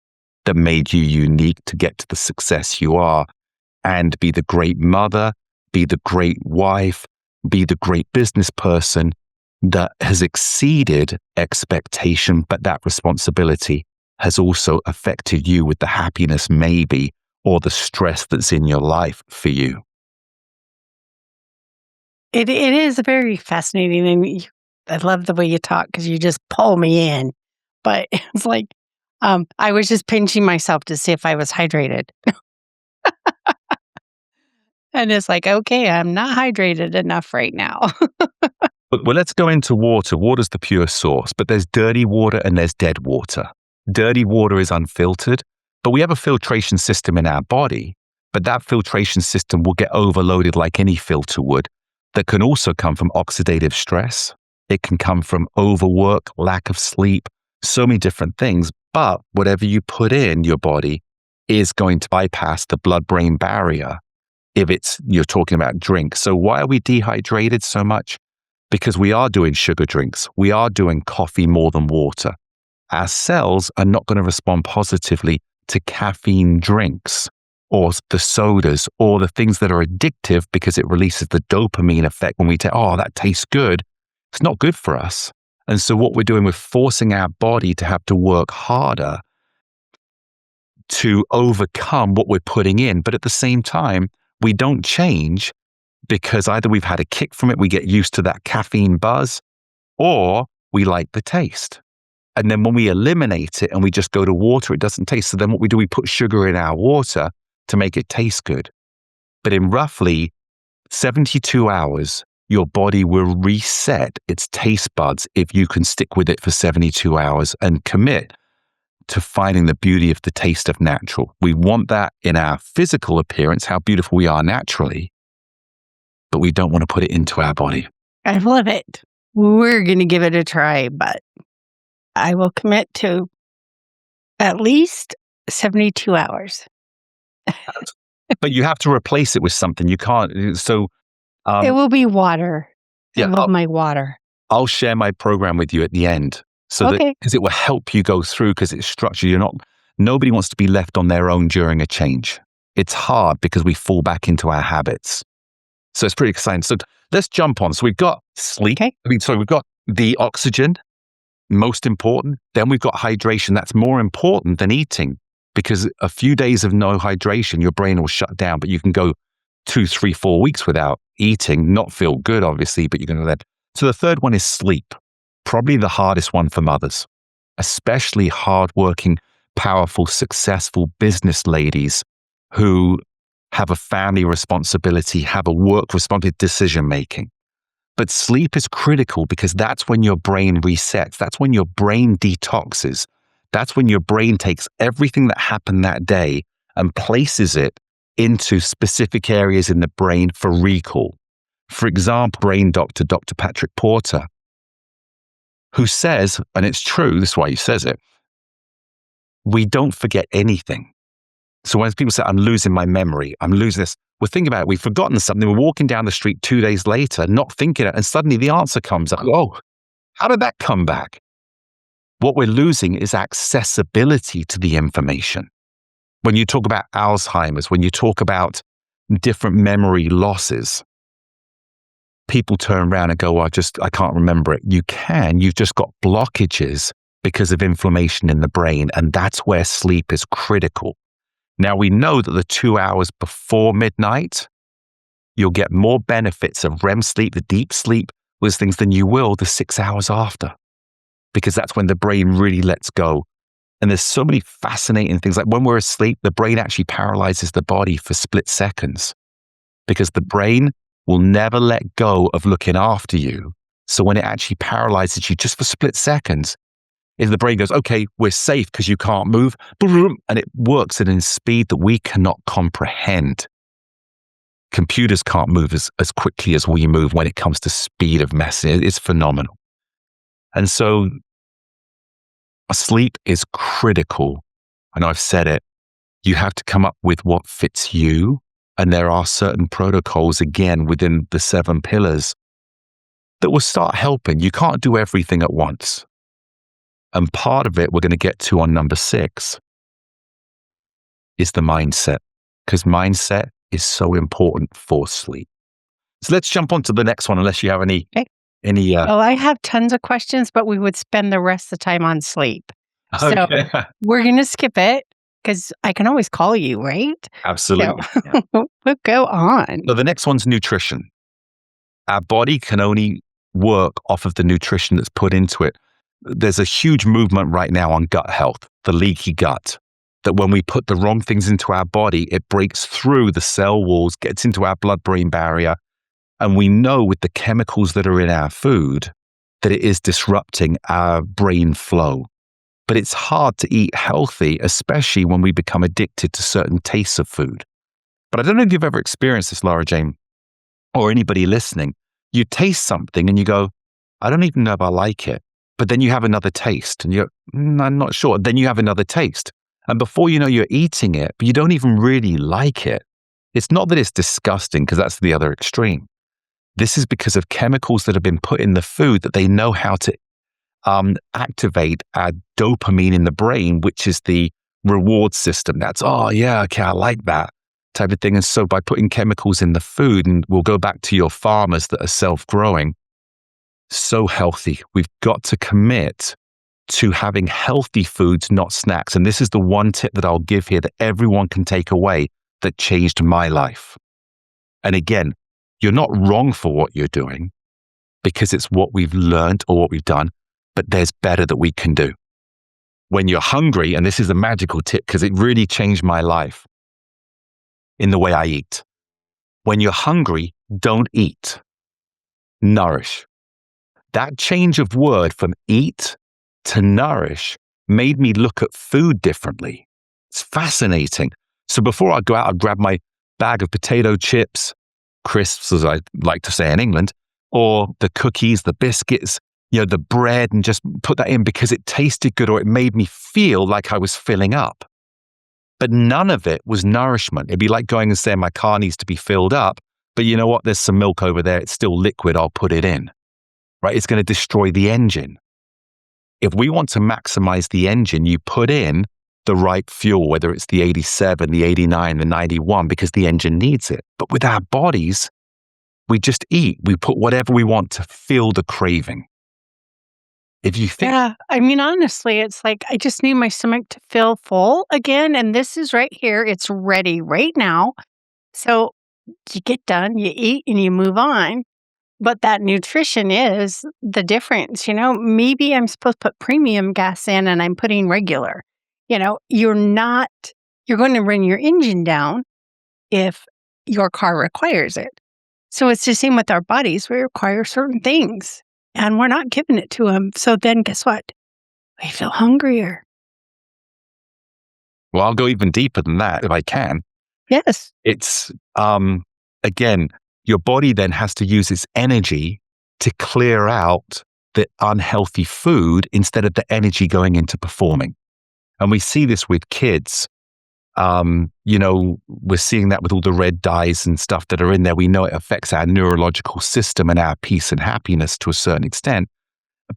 that made you unique to get to the success you are and be the great mother, be the great wife, be the great business person that has exceeded expectation, but that responsibility has also affected you with the happiness maybe or the stress that's in your life for you. It is very fascinating, and I love the way you talk because you just pull me in. But it's like I was just pinching myself to see if I was hydrated. And it's like, okay, I'm not hydrated enough right now. Well, let's go into water. Water's the pure source, but there's dirty water and there's dead water. Dirty water is unfiltered, but we have a filtration system in our body, but that filtration system will get overloaded like any filter would. That can also come from oxidative stress. It can come from overwork, lack of sleep, so many different things. But whatever you put in your body is going to bypass the blood-brain barrier if you're talking about drink. So why are we dehydrated so much? Because we are doing sugar drinks. We are doing coffee more than water. Our cells are not going to respond positively to caffeine drinks or the sodas or the things that are addictive because it releases the dopamine effect when we take, oh, that tastes good. It's not good for us. And so what we're doing, we're forcing our body to have to work harder to overcome what we're putting in. But at the same time, we don't change because either we've had a kick from it, we get used to that caffeine buzz, or we like the taste. And then when we eliminate it and we just go to water, it doesn't taste. So then what we do, we put sugar in our water to make it taste good. But in roughly 72 hours, your body will reset its taste buds if you can stick with it for 72 hours and commit to finding the beauty of the taste of natural. We want that in our physical appearance, how beautiful we are naturally, but we don't want to put it into our body. I love it. We're going to give it a try, but I will commit to at least 72 hours. But you have to replace it with something. You can't. So It will be water. yeah, I love my water. I'll share my program with you at the end. So that, because it will help you go through, because it's structured. Nobody wants to be left on their own during a change. It's hard because we fall back into our habits. So it's pretty exciting. So let's jump on. So we've got sleep. Okay. We've got the oxygen, most important. Then we've got hydration. That's more important than eating, because a few days of no hydration, your brain will shut down, but you can go 2, 3, 4 weeks without eating, not feel good, obviously, but you're going to let. So the third one is sleep. Probably the hardest one for mothers, especially hardworking, powerful, successful business ladies who have a family responsibility, have a work responsibility, decision making. But sleep is critical because that's when your brain resets. That's when your brain detoxes. That's when your brain takes everything that happened that day and places it into specific areas in the brain for recall. For example, brain doctor, Dr. Patrick Porter, who says, and it's true, this is why he says it, we don't forget anything. So when people say, I'm losing my memory, I'm losing this, we're thinking about it, we've forgotten something, we're walking down the street 2 days later, not thinking it, and suddenly the answer comes up. Oh, how did that come back? What we're losing is accessibility to the information. When you talk about Alzheimer's, when you talk about different memory losses, people turn around and go, well, I can't remember it. You can, you've just got blockages because of inflammation in the brain. And that's where sleep is critical. Now we know that the 2 hours before midnight, you'll get more benefits of REM sleep, the deep sleep, those things than you will the 6 hours after, because that's when the brain really lets go. And there's so many fascinating things. Like when we're asleep, the brain actually paralyzes the body for split seconds because the brain will never let go of looking after you. So when it actually paralyzes you just for split seconds, if the brain goes, okay, we're safe because you can't move, and it works at a speed that we cannot comprehend. Computers can't move as quickly as we move when it comes to speed of message. It's phenomenal. And so sleep is critical. And I've said it, you have to come up with what fits you. And there are certain protocols, again, within the 7 pillars that will start helping. You can't do everything at once. And part of it we're going to get to on number 6 is the mindset, because mindset is so important for sleep. So let's jump on to the next one, unless you have any. Well, I have tons of questions, but we would spend the rest of the time on sleep. Okay. So we're going to skip it because I can always call you, right? Absolutely. So we'll go on. So the next one's nutrition. Our body can only work off of the nutrition that's put into it. There's a huge movement right now on gut health, the leaky gut, that when we put the wrong things into our body, it breaks through the cell walls, gets into our blood-brain barrier. And we know with the chemicals that are in our food that it is disrupting our brain flow. But it's hard to eat healthy, especially when we become addicted to certain tastes of food. But I don't know if you've ever experienced this, Laura Jane, or anybody listening. You taste something and you go, I don't even know if I like it. But then you have another taste and you're, I'm not sure. Then you have another taste. And before you know, you're eating it, but you don't even really like it. It's not that it's disgusting, because that's the other extreme. This is because of chemicals that have been put in the food that they know how to activate our dopamine in the brain, which is the reward system. That's, oh yeah, okay, I like that type of thing. And so by putting chemicals in the food, and we'll go back to your farmers that are self-growing, so healthy. We've got to commit to having healthy foods, not snacks. And this is the one tip that I'll give here that everyone can take away that changed my life. And again, you're not wrong for what you're doing because it's what we've learned or what we've done, but there's better that we can do. When you're hungry, and this is a magical tip because it really changed my life in the way I eat. When you're hungry, don't eat. Nourish. That change of word from eat to nourish made me look at food differently. It's fascinating. So before I go out, I'd grab my bag of potato chips, crisps, as I like to say in England, or the cookies, the biscuits, the bread, and just put that in because it tasted good or it made me feel like I was filling up. But none of it was nourishment. It'd be like going and saying my car needs to be filled up, but you know what? There's some milk over there. It's still liquid. I'll put it in, right? It's going to destroy the engine. If we want to maximize the engine, you put in the right fuel, whether it's the 87, the 89, the 91, because the engine needs it. But with our bodies, we just eat. We put whatever we want to fill the craving. If you think, Yeah, I mean, honestly, it's like I just need my stomach to feel full again, and this is right here. It's ready right now. So you get done, you eat, and you move on. But that nutrition is the difference. Maybe I'm supposed to put premium gas in and I'm putting regular. You're going to run your engine down if your car requires it. So it's the same with our bodies. We require certain things and we're not giving it to them. So then guess what? We feel hungrier. well, I'll go even deeper than that if I can. Yes. It's, again, your body then has to use its energy to clear out the unhealthy food instead of the energy going into performing. And we see this with kids. We're seeing that with all the red dyes and stuff that are in there. We know it affects our neurological system and our peace and happiness to a certain extent.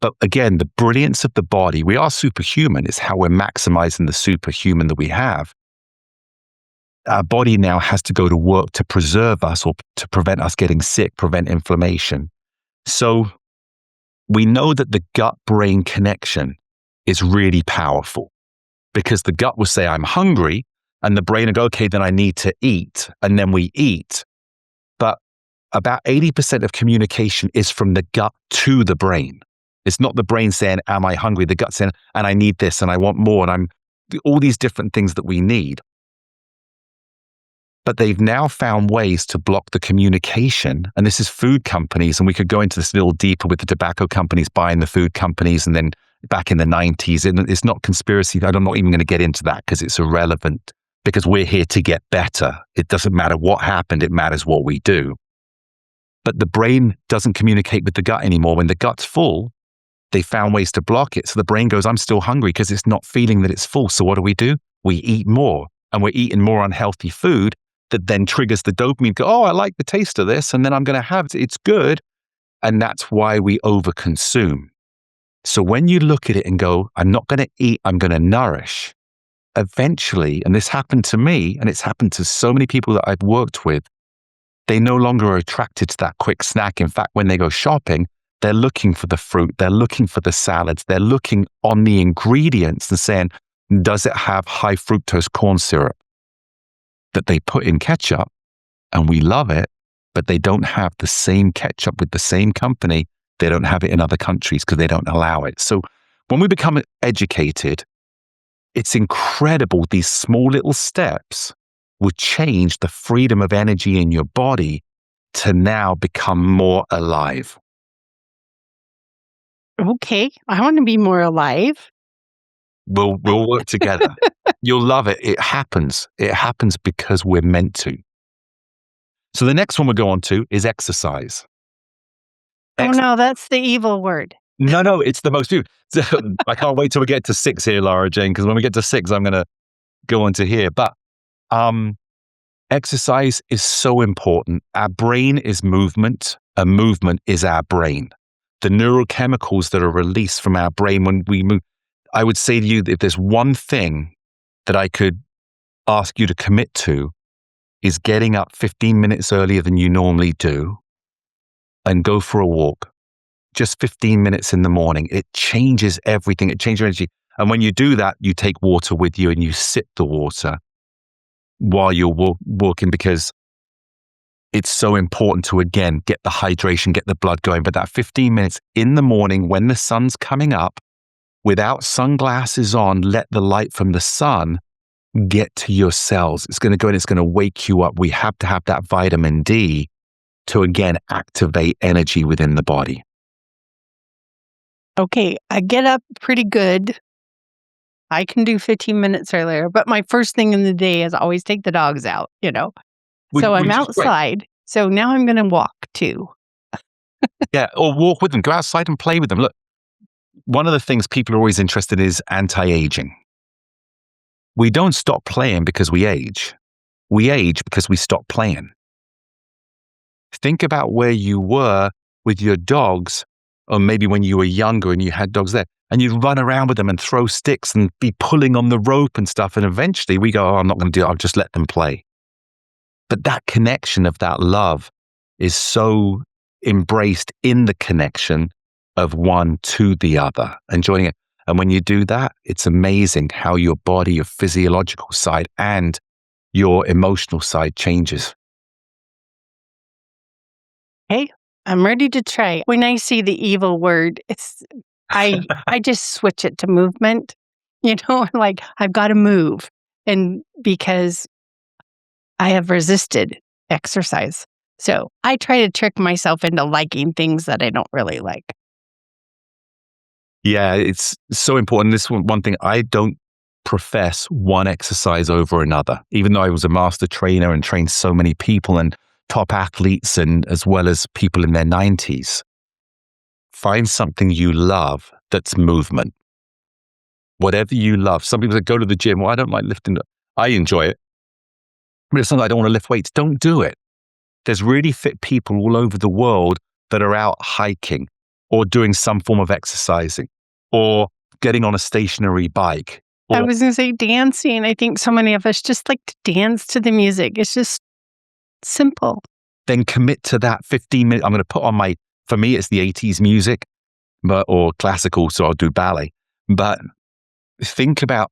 But again, the brilliance of the body, we are superhuman. It's how we're maximizing the superhuman that we have. Our body now has to go to work to preserve us or to prevent us getting sick, prevent inflammation. So we know that the gut-brain connection is really powerful because the gut will say, I'm hungry, and the brain will go, okay, then I need to eat, and then we eat. But about 80% of communication is from the gut to the brain. It's not the brain saying, am I hungry? The gut saying, and I need this, and I want more, and all these different things that we need. But they've now found ways to block the communication. And this is food companies. And we could go into this a little deeper with the tobacco companies buying the food companies. And then back in the 90s, it's not conspiracy. I'm not even going to get into that because it's irrelevant because we're here to get better. It doesn't matter what happened. It matters what we do. But the brain doesn't communicate with the gut anymore. When the gut's full, they found ways to block it. So the brain goes, I'm still hungry because it's not feeling that it's full. So what do? We eat more, and we're eating more unhealthy food. That then triggers the dopamine. Go, oh, I like the taste of this, and then I'm going to have it. It's good. And that's why we overconsume. So when you look at it and go, I'm not going to eat, I'm going to nourish, eventually, and this happened to me, and it's happened to so many people that I've worked with, they no longer are attracted to that quick snack. In fact, when they go shopping, they're looking for the fruit, they're looking for the salads, they're looking on the ingredients and saying, does it have high fructose corn syrup? That they put in ketchup, and we love it, but they don't have the same ketchup with the same company. They don't have it in other countries because they don't allow it. So when we become educated, it's incredible. These small little steps would change the freedom of energy in your body to now become more alive. Okay. I want to be more alive. We'll work together. You'll love it. It happens. It happens because we're meant to. So the next one we'll go on to is exercise. Oh no, that's the evil word. No, it's the most beautiful. So I can't wait till we get to 6 here, Laura Jane, because when we get to 6, I'm going to go on to here. But exercise is so important. Our brain is movement, and movement is our brain. The neurochemicals that are released from our brain when we move. I would say to you that if there's one thing that I could ask you to commit to is getting up 15 minutes earlier than you normally do and go for a walk. Just 15 minutes in the morning. It changes everything. It changes your energy. And when you do that, you take water with you and you sip the water while you're walking because it's so important to, again, get the hydration, get the blood going. But that 15 minutes in the morning when the sun's coming up, without sunglasses on, let the light from the sun get to your cells. It's going to go and it's going to wake you up. We have to have that vitamin D to, again, activate energy within the body. Okay, I get up pretty good I can do 15 minutes earlier, but my first thing in the day is always take the dogs out, So I'm Which is great. outside. So now I'm going to walk too. Yeah, or walk with them. Go outside and play with them. Look, one of the things people are always interested in is anti-aging. We don't stop playing because we age. We age because we stop playing. Think about where you were with your dogs, or maybe when you were younger and you had dogs there, and you'd run around with them and throw sticks and be pulling on the rope and stuff. And eventually we go, oh, I'm not going to do it. I'll just let them play. But that connection of that love is so embraced in the connection of one to the other and joining it. And when you do that, it's amazing how your body, your physiological side and your emotional side changes. Hey, I'm ready to try. When I see the evil word, I just switch it to movement. Like I've got to move. And because I have resisted exercise. So I try to trick myself into liking things that I don't really like. Yeah, it's so important. This one thing, I don't profess one exercise over another, even though I was a master trainer and trained so many people and top athletes and as well as people in their 90s. Find something you love that's movement. Whatever you love. Some people say, go to the gym. Well, I don't like lifting. I enjoy it. But it's not like I don't want to lift weights. Don't do it. There's really fit people all over the world that are out hiking or doing some form of exercising or getting on a stationary bike. I was going to say dancing. I think so many of us just like to dance to the music. It's just simple. Then commit to that 15 minutes. I'm going to put on for me, it's the 80s music or classical, so I'll do ballet. But think about,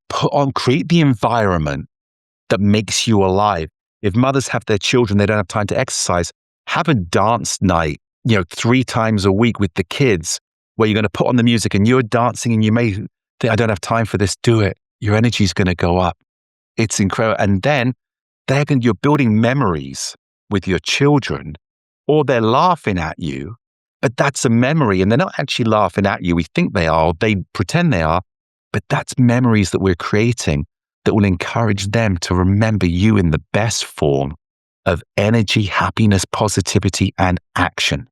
create the environment that makes you alive. If mothers have their children, they don't have time to exercise, have a dance night, 3 times a week with the kids where you're going to put on the music and you're dancing and you may think, I don't have time for this, do it. Your energy is going to go up. It's incredible. And then you're building memories with your children or they're laughing at you, but that's a memory and they're not actually laughing at you. We think they are, they pretend they are, but that's memories that we're creating that will encourage them to remember you in the best form of energy, happiness, positivity, and action.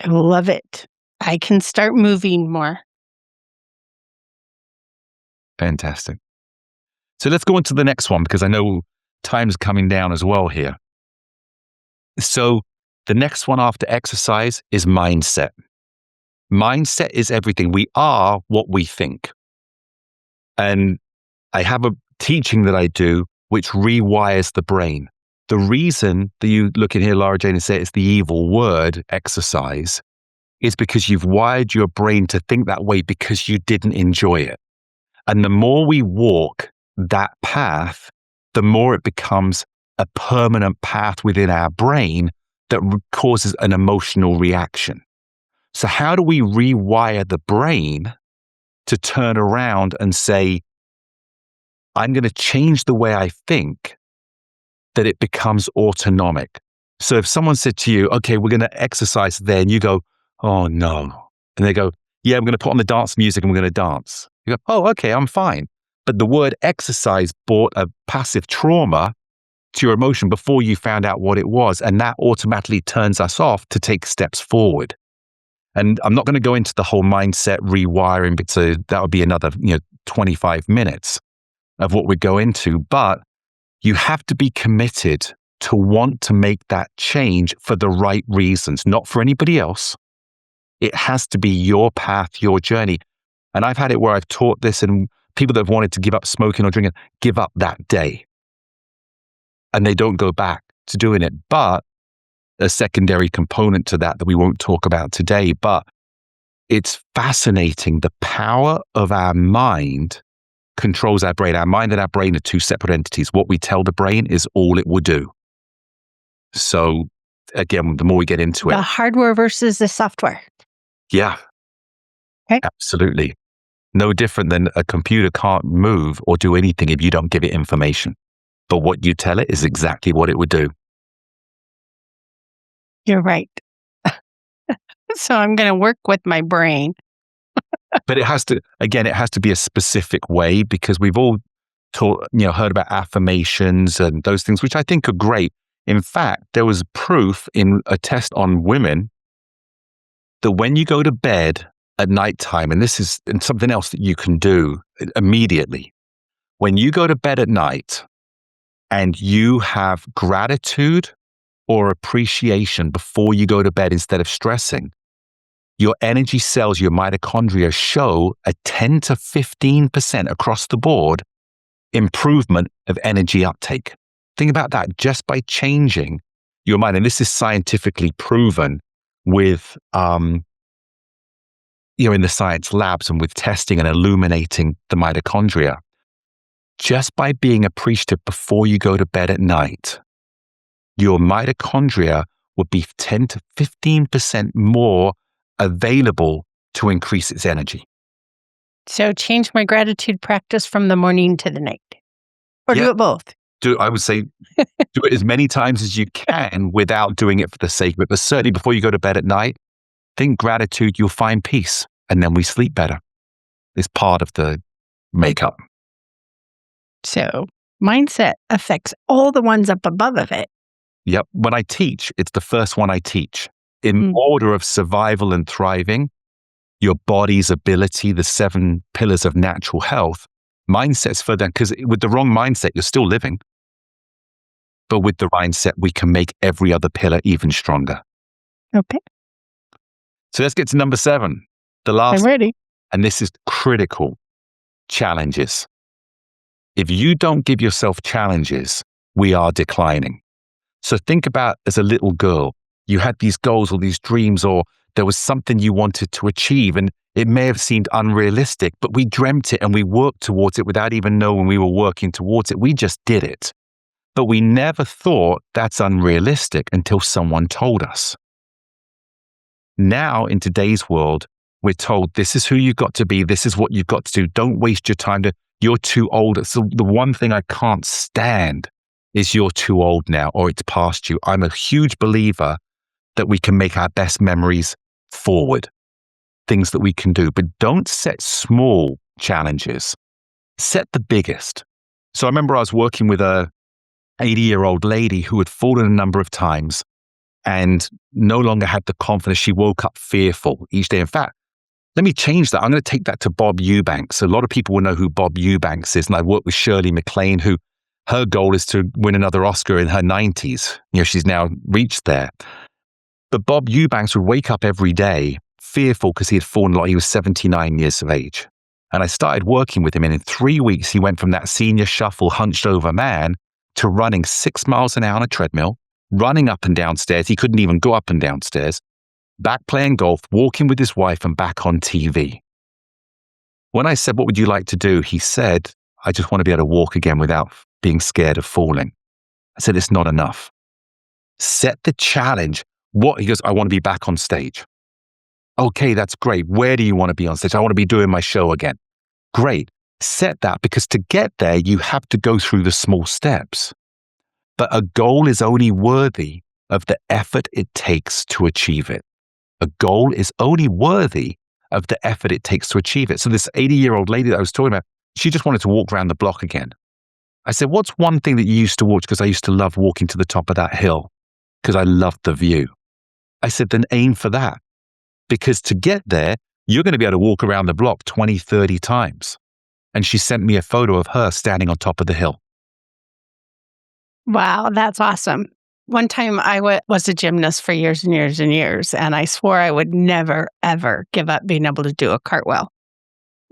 I love it. I can start moving more. Fantastic. So let's go on to the next one because I know time's coming down as well here. So the next one after exercise is mindset. Mindset is everything. We are what we think. And I have a teaching that I do which rewires the brain. The reason that you look in here, Lara Jane, and say it's the evil word, exercise, is because you've wired your brain to think that way because you didn't enjoy it. And the more we walk that path, the more it becomes a permanent path within our brain that causes an emotional reaction. So how do we rewire the brain to turn around and say, I'm going to change the way I think, that it becomes autonomic. So if someone said to you, okay, we're going to exercise there, and you go, oh no. And they go, yeah, I'm going to put on the dance music and we're going to dance. You go, oh, okay, I'm fine. But the word exercise brought a passive trauma to your emotion before you found out what it was. And that automatically turns us off to take steps forward. And I'm not going to go into the whole mindset rewiring, because that would be another 25 minutes of what we go into. But you have to be committed to want to make that change for the right reasons, not for anybody else. It has to be your path, your journey. And I've had it where I've taught this, and people that have wanted to give up smoking or drinking, give up that day. And they don't go back to doing it. But a secondary component to that we won't talk about today, but it's fascinating. The power of our mind controls our brain. Our mind and our brain are two separate entities. What we tell the brain is all it will do. So again, the more we get into The it. hardware versus the software. Yeah. Okay. Absolutely. No different than a computer can't move or do anything if you don't give it information. But what you tell it is exactly what it would do. You're right. So I'm going to work with my brain. But it has to be a specific way, because we've all heard about affirmations and those things, which I think are great. In fact, there was proof in a test on women that when you go to bed at nighttime, and this is something else that you can do immediately, when you go to bed at night and you have gratitude or appreciation before you go to bed instead of stressing, your energy cells, your mitochondria, show a 10 to 15% across the board improvement of energy uptake. Think about that, just by changing your mind. And this is scientifically proven with, in the science labs and with testing and illuminating the mitochondria. Just by being appreciative before you go to bed at night, your mitochondria would be 10 to 15% more available to increase its energy. So change my gratitude practice from the morning to the night, or do it both. I would say do it as many times as you can without doing it for the sake of it. But certainly before you go to bed at night, think gratitude, you'll find peace. And then we sleep better. It's part of the makeup. So mindset affects all the ones up above of it. Yep. When I teach, it's the first one I teach. In order of survival and thriving, your body's ability, the 7 pillars of natural health, mindset's further, because with the wrong mindset, you're still living. But with the mindset, we can make every other pillar even stronger. Okay. So let's get to number 7. The last. I'm ready. And this is critical. Challenges. If you don't give yourself challenges, we are declining. So think about, as a little girl, you had these goals or these dreams, or there was something you wanted to achieve, and it may have seemed unrealistic, but we dreamt it and we worked towards it without even knowing we were working towards it. We just did it. But we never thought that's unrealistic until someone told us. Now, in today's world, we're told this is who you've got to be. This is what you've got to do. Don't waste your time. You're too old. So the one thing I can't stand is you're too old now, or it's past you. I'm a huge believer that we can make our best memories forward, things that we can do, but don't set small challenges. Set the biggest. So I remember I was working with a 80-year-old lady who had fallen a number of times and no longer had the confidence. She woke up fearful each day. In fact, let me change that. I'm going to take that to Bob Eubanks. A lot of people will know who Bob Eubanks is. And I work with Shirley MacLaine, who her goal is to win another Oscar in her 90s. She's now reached there. But Bob Eubanks would wake up every day fearful because he had fallen a lot. He was 79 years of age. And I started working with him. And in 3 weeks, he went from that senior shuffle, hunched over man to running 6 miles an hour on a treadmill, running up and down stairs. He couldn't even go up and down stairs, back playing golf, walking with his wife, and back on TV. When I said, what would you like to do? He said, I just want to be able to walk again without being scared of falling. I said, it's not enough. Set the challenge. What? He goes, I want to be back on stage. Okay, that's great. Where do you want to be on stage? I want to be doing my show again. Great. Set that, because to get there, you have to go through the small steps. But a goal is only worthy of the effort it takes to achieve it. A goal is only worthy of the effort it takes to achieve it. So this 80-year-old lady that I was talking about, she just wanted to walk around the block again. I said, what's one thing that you used to watch? Because I used to love walking to the top of that hill because I loved the view. I said, then aim for that. Because to get there, you're going to be able to walk around the block 20, 30 times. And she sent me a photo of her standing on top of the hill. Wow, that's awesome. One time I was a gymnast for years and years and years, and I swore I would never, ever give up being able to do a cartwheel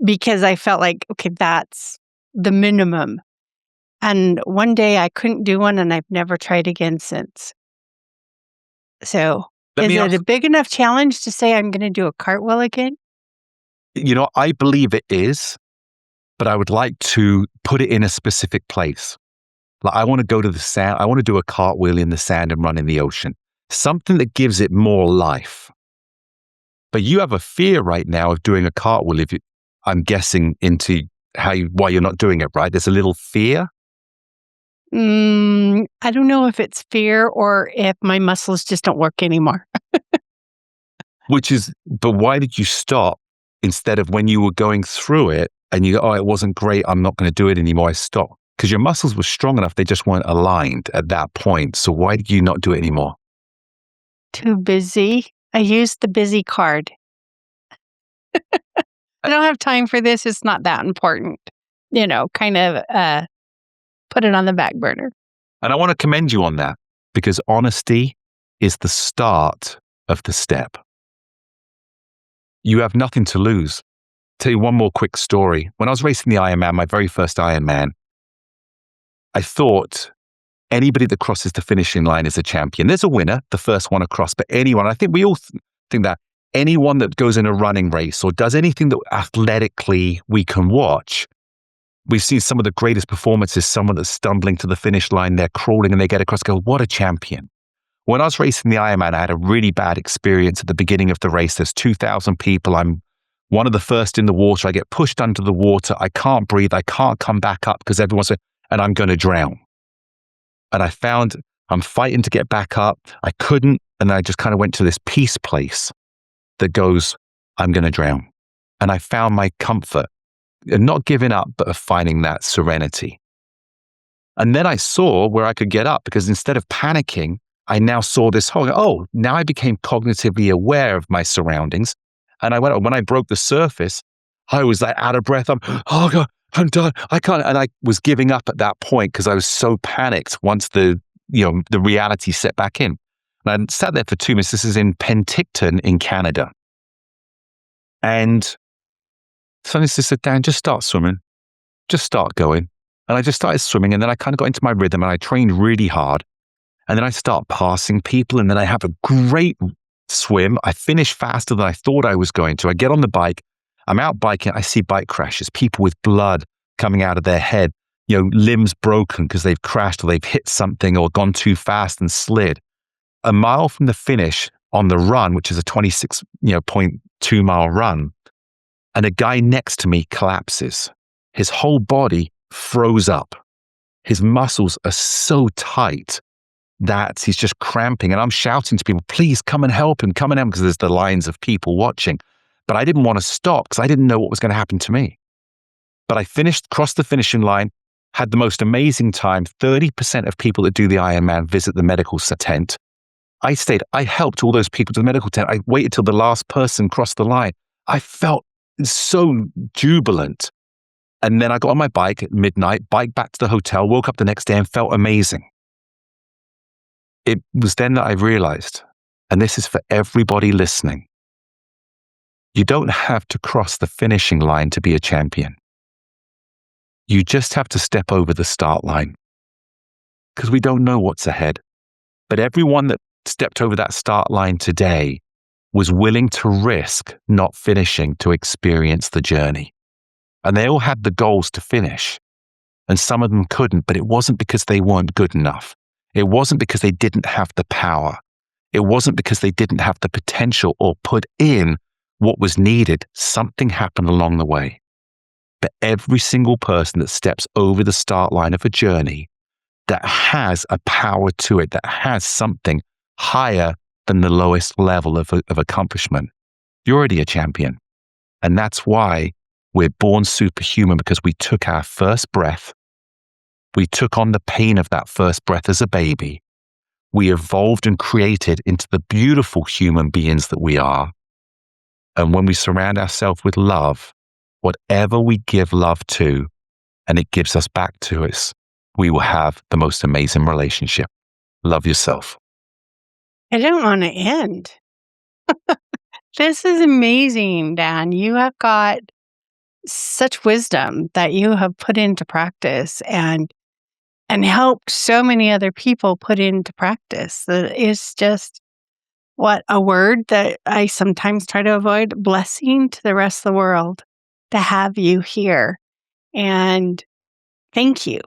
because I felt like, okay, that's the minimum. And one day I couldn't do one, and I've never tried again since. So is it a big enough challenge to say I'm going to do a cartwheel again? I believe it is, but I would like to put it in a specific place. Like, I want to go to the sand. I want to do a cartwheel in the sand and run in the ocean. Something that gives it more life. But you have a fear right now of doing a cartwheel. I'm guessing into why you're not doing it, right? There's a little fear. I don't know if it's fear or if my muscles just don't work anymore. But why did you stop instead of when you were going through it and you go, oh, it wasn't great, I'm not going to do it anymore, I stop. Because your muscles were strong enough, they just weren't aligned at that point. So why did you not do it anymore? Too busy. I used the busy card. I don't have time for this. It's not that important. Kind of put it on the back burner. And I want to commend you on that, because honesty is the start of the step. You have nothing to lose. Tell you one more quick story. When I was racing the Ironman, my very first Ironman, I thought anybody that crosses the finishing line is a champion. There's a winner, the first one across, but anyone, I think we all think that anyone that goes in a running race or does anything that athletically we can watch, we've seen some of the greatest performances, someone that's stumbling to the finish line, they're crawling and they get across, go, what a champion. When I was racing the Ironman, I had a really bad experience at the beginning of the race. There's 2,000 people. I'm one of the first in the water. I get pushed under the water. I can't breathe. I can't come back up because everyone's saying, and I'm going to drown. And I found I'm fighting to get back up. I couldn't. And I just kind of went to this peace place that goes, I'm going to drown. And I found my comfort in not giving up, but of finding that serenity. And then I saw where I could get up, because instead of panicking, I now saw this whole, now I became cognitively aware of my surroundings. And when I broke the surface, I was like out of breath. Oh God, I'm done. I can't. And I was giving up at that point because I was so panicked once the reality set back in. And I sat there for 2 minutes. This is in Penticton in Canada. And suddenly she said, Dan, just start swimming. Just start going. And I just started swimming. And then I kind of got into my rhythm and I trained really hard. And then I start passing people, and then I have a great swim. I finish faster than I thought I was going to. I get on the bike. I'm out biking. I see bike crashes, people with blood coming out of their head, limbs broken because they've crashed or they've hit something or gone too fast and slid. A mile from the finish on the run, which is a 26.2 mile run, and a guy next to me collapses. His whole body froze up. His muscles are so tight that he's just cramping. And I'm shouting to people, please come and help him, because there's the lines of people watching. But I didn't want to stop because I didn't know what was going to happen to me. But I crossed the finishing line, had the most amazing time. 30% of people that do the Ironman visit the medical tent. I helped all those people to the medical tent. I waited till the last person crossed the line. I felt so jubilant. And then I got on my bike at midnight, biked back to the hotel, woke up the next day and felt amazing. It was then that I realized, and this is for everybody listening, you don't have to cross the finishing line to be a champion. You just have to step over the start line, because we don't know what's ahead. But everyone that stepped over that start line today was willing to risk not finishing to experience the journey. And they all had the goals to finish. And some of them couldn't, but it wasn't because they weren't good enough. It wasn't because they didn't have the power. It wasn't because they didn't have the potential or put in what was needed. Something happened along the way. But every single person that steps over the start line of a journey that has a power to it, that has something higher than the lowest level of accomplishment, you're already a champion. And that's why we're born superhuman, because we took our first breath. We took on the pain of that first breath as a baby. We evolved and created into the beautiful human beings that we are. And when we surround ourselves with love, whatever we give love to, and it gives us back to us, we will have the most amazing relationship. Love yourself. I don't want to end. This is amazing, Dan. You have got such wisdom that you have put into practice and helped so many other people put into practice. That is just a word that I sometimes try to avoid, blessing to the rest of the world to have you here. And thank you.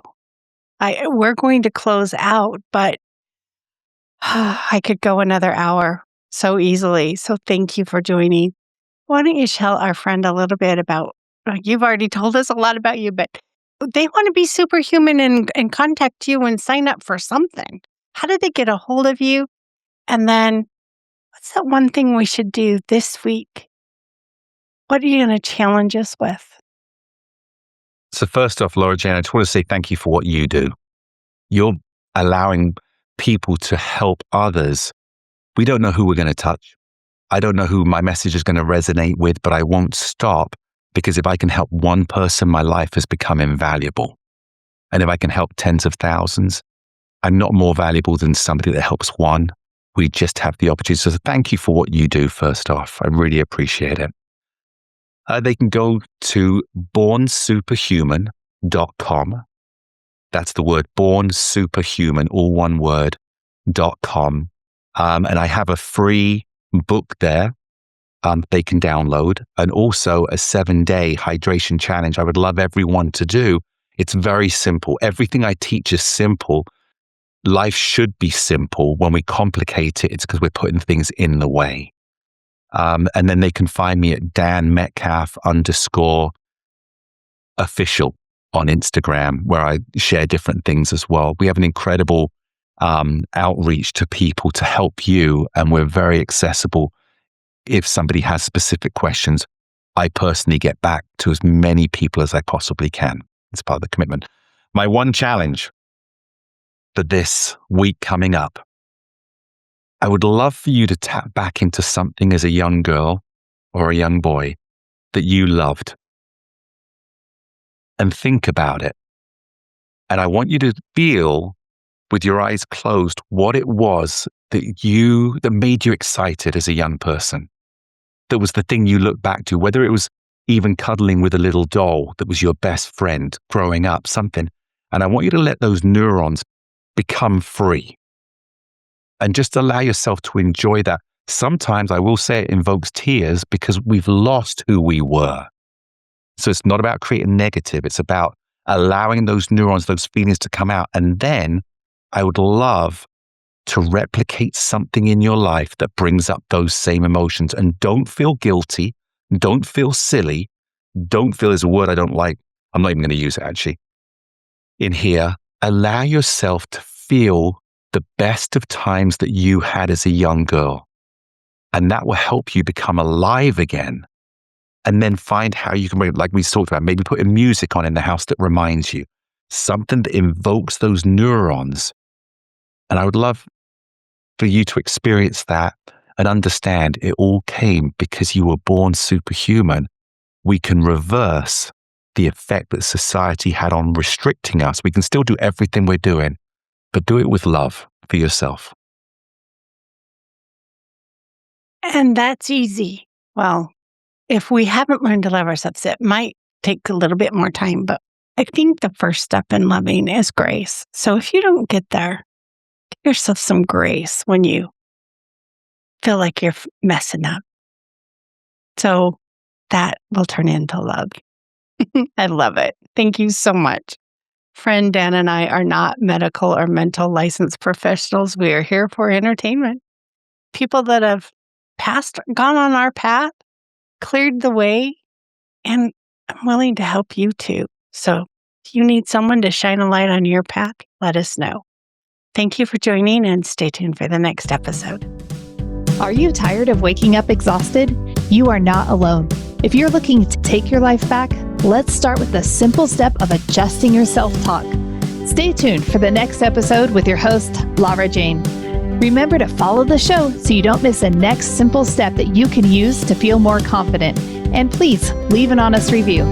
We're going to close out, but I could go another hour so easily. So thank you for joining. Why don't you tell our friend a little bit about, you've already told us a lot about you, but they want to be superhuman and contact you and sign up for something. How do they get a hold of you? And then what's that one thing we should do this week What are you going to challenge us with? So first off, Laura Jane, I just want to say thank you for what you do. You're allowing people to help others. We don't know who we're going to touch. I don't know who my message is going to resonate with, but I won't stop, because if I can help one person, my life has become invaluable. And if I can help tens of thousands, I'm not more valuable than somebody that helps one. We just have the opportunity. So thank you for what you do, first off. I really appreciate it. They can go to bornsuperhuman.com. That's the word bornsuperhuman, all one word, .com. And I have a free book there they can download, and also a 7-day hydration challenge I would love everyone to do. It's very simple. Everything I teach is simple. Life should be simple. When we complicate it, it's because we're putting things in the way. And then they can find me at Dan Metcalfe _official on Instagram, where I share different things as well. We have an incredible outreach to people to help you, and we're very accessible. If somebody has specific questions, I personally get back to as many people as I possibly can. It's part of the commitment. My one challenge for this week coming up, I would love for you to tap back into something as a young girl or a young boy that you loved, and think about it. And I want you to feel, with your eyes closed, what it was that made you excited as a young person. That was the thing you look back to, whether it was even cuddling with a little doll that was your best friend growing up, something. And I want you to let those neurons become free and just allow yourself to enjoy that. Sometimes I will say it invokes tears because we've lost who we were. So it's not about creating negative. It's about allowing those neurons, those feelings to come out. And then I would love to replicate something in your life that brings up those same emotions. And don't feel guilty. Don't feel silly. Don't feel, is a word I don't like. I'm not even going to use it actually. In here, allow yourself to feel the best of times that you had as a young girl. And that will help you become alive again. And then find how you can, like we talked about, maybe putting music on in the house that reminds you. Something that invokes those neurons. And I would love for you to experience that and understand it all came because you were born superhuman. We can reverse the effect that society had on restricting us. We can still do everything we're doing, but do it with love for yourself. And that's easy. Well, if we haven't learned to love ourselves, it might take a little bit more time, but I think the first step in loving is grace. So if you don't get there, give yourself some grace when you feel like you're messing up. So that will turn into love. I love it. Thank you so much. Friend Dan and I are not medical or mental licensed professionals. We are here for entertainment. People that have gone on our path, cleared the way, and I'm willing to help you too. So if you need someone to shine a light on your path, let us know. Thank you for joining, and stay tuned for the next episode. Are you tired of waking up exhausted? You are not alone. If you're looking to take your life back, let's start with the simple step of adjusting your self-talk. Stay tuned for the next episode with your host, Laura Jane. Remember to follow the show so you don't miss the next simple step that you can use to feel more confident. And please leave an honest review.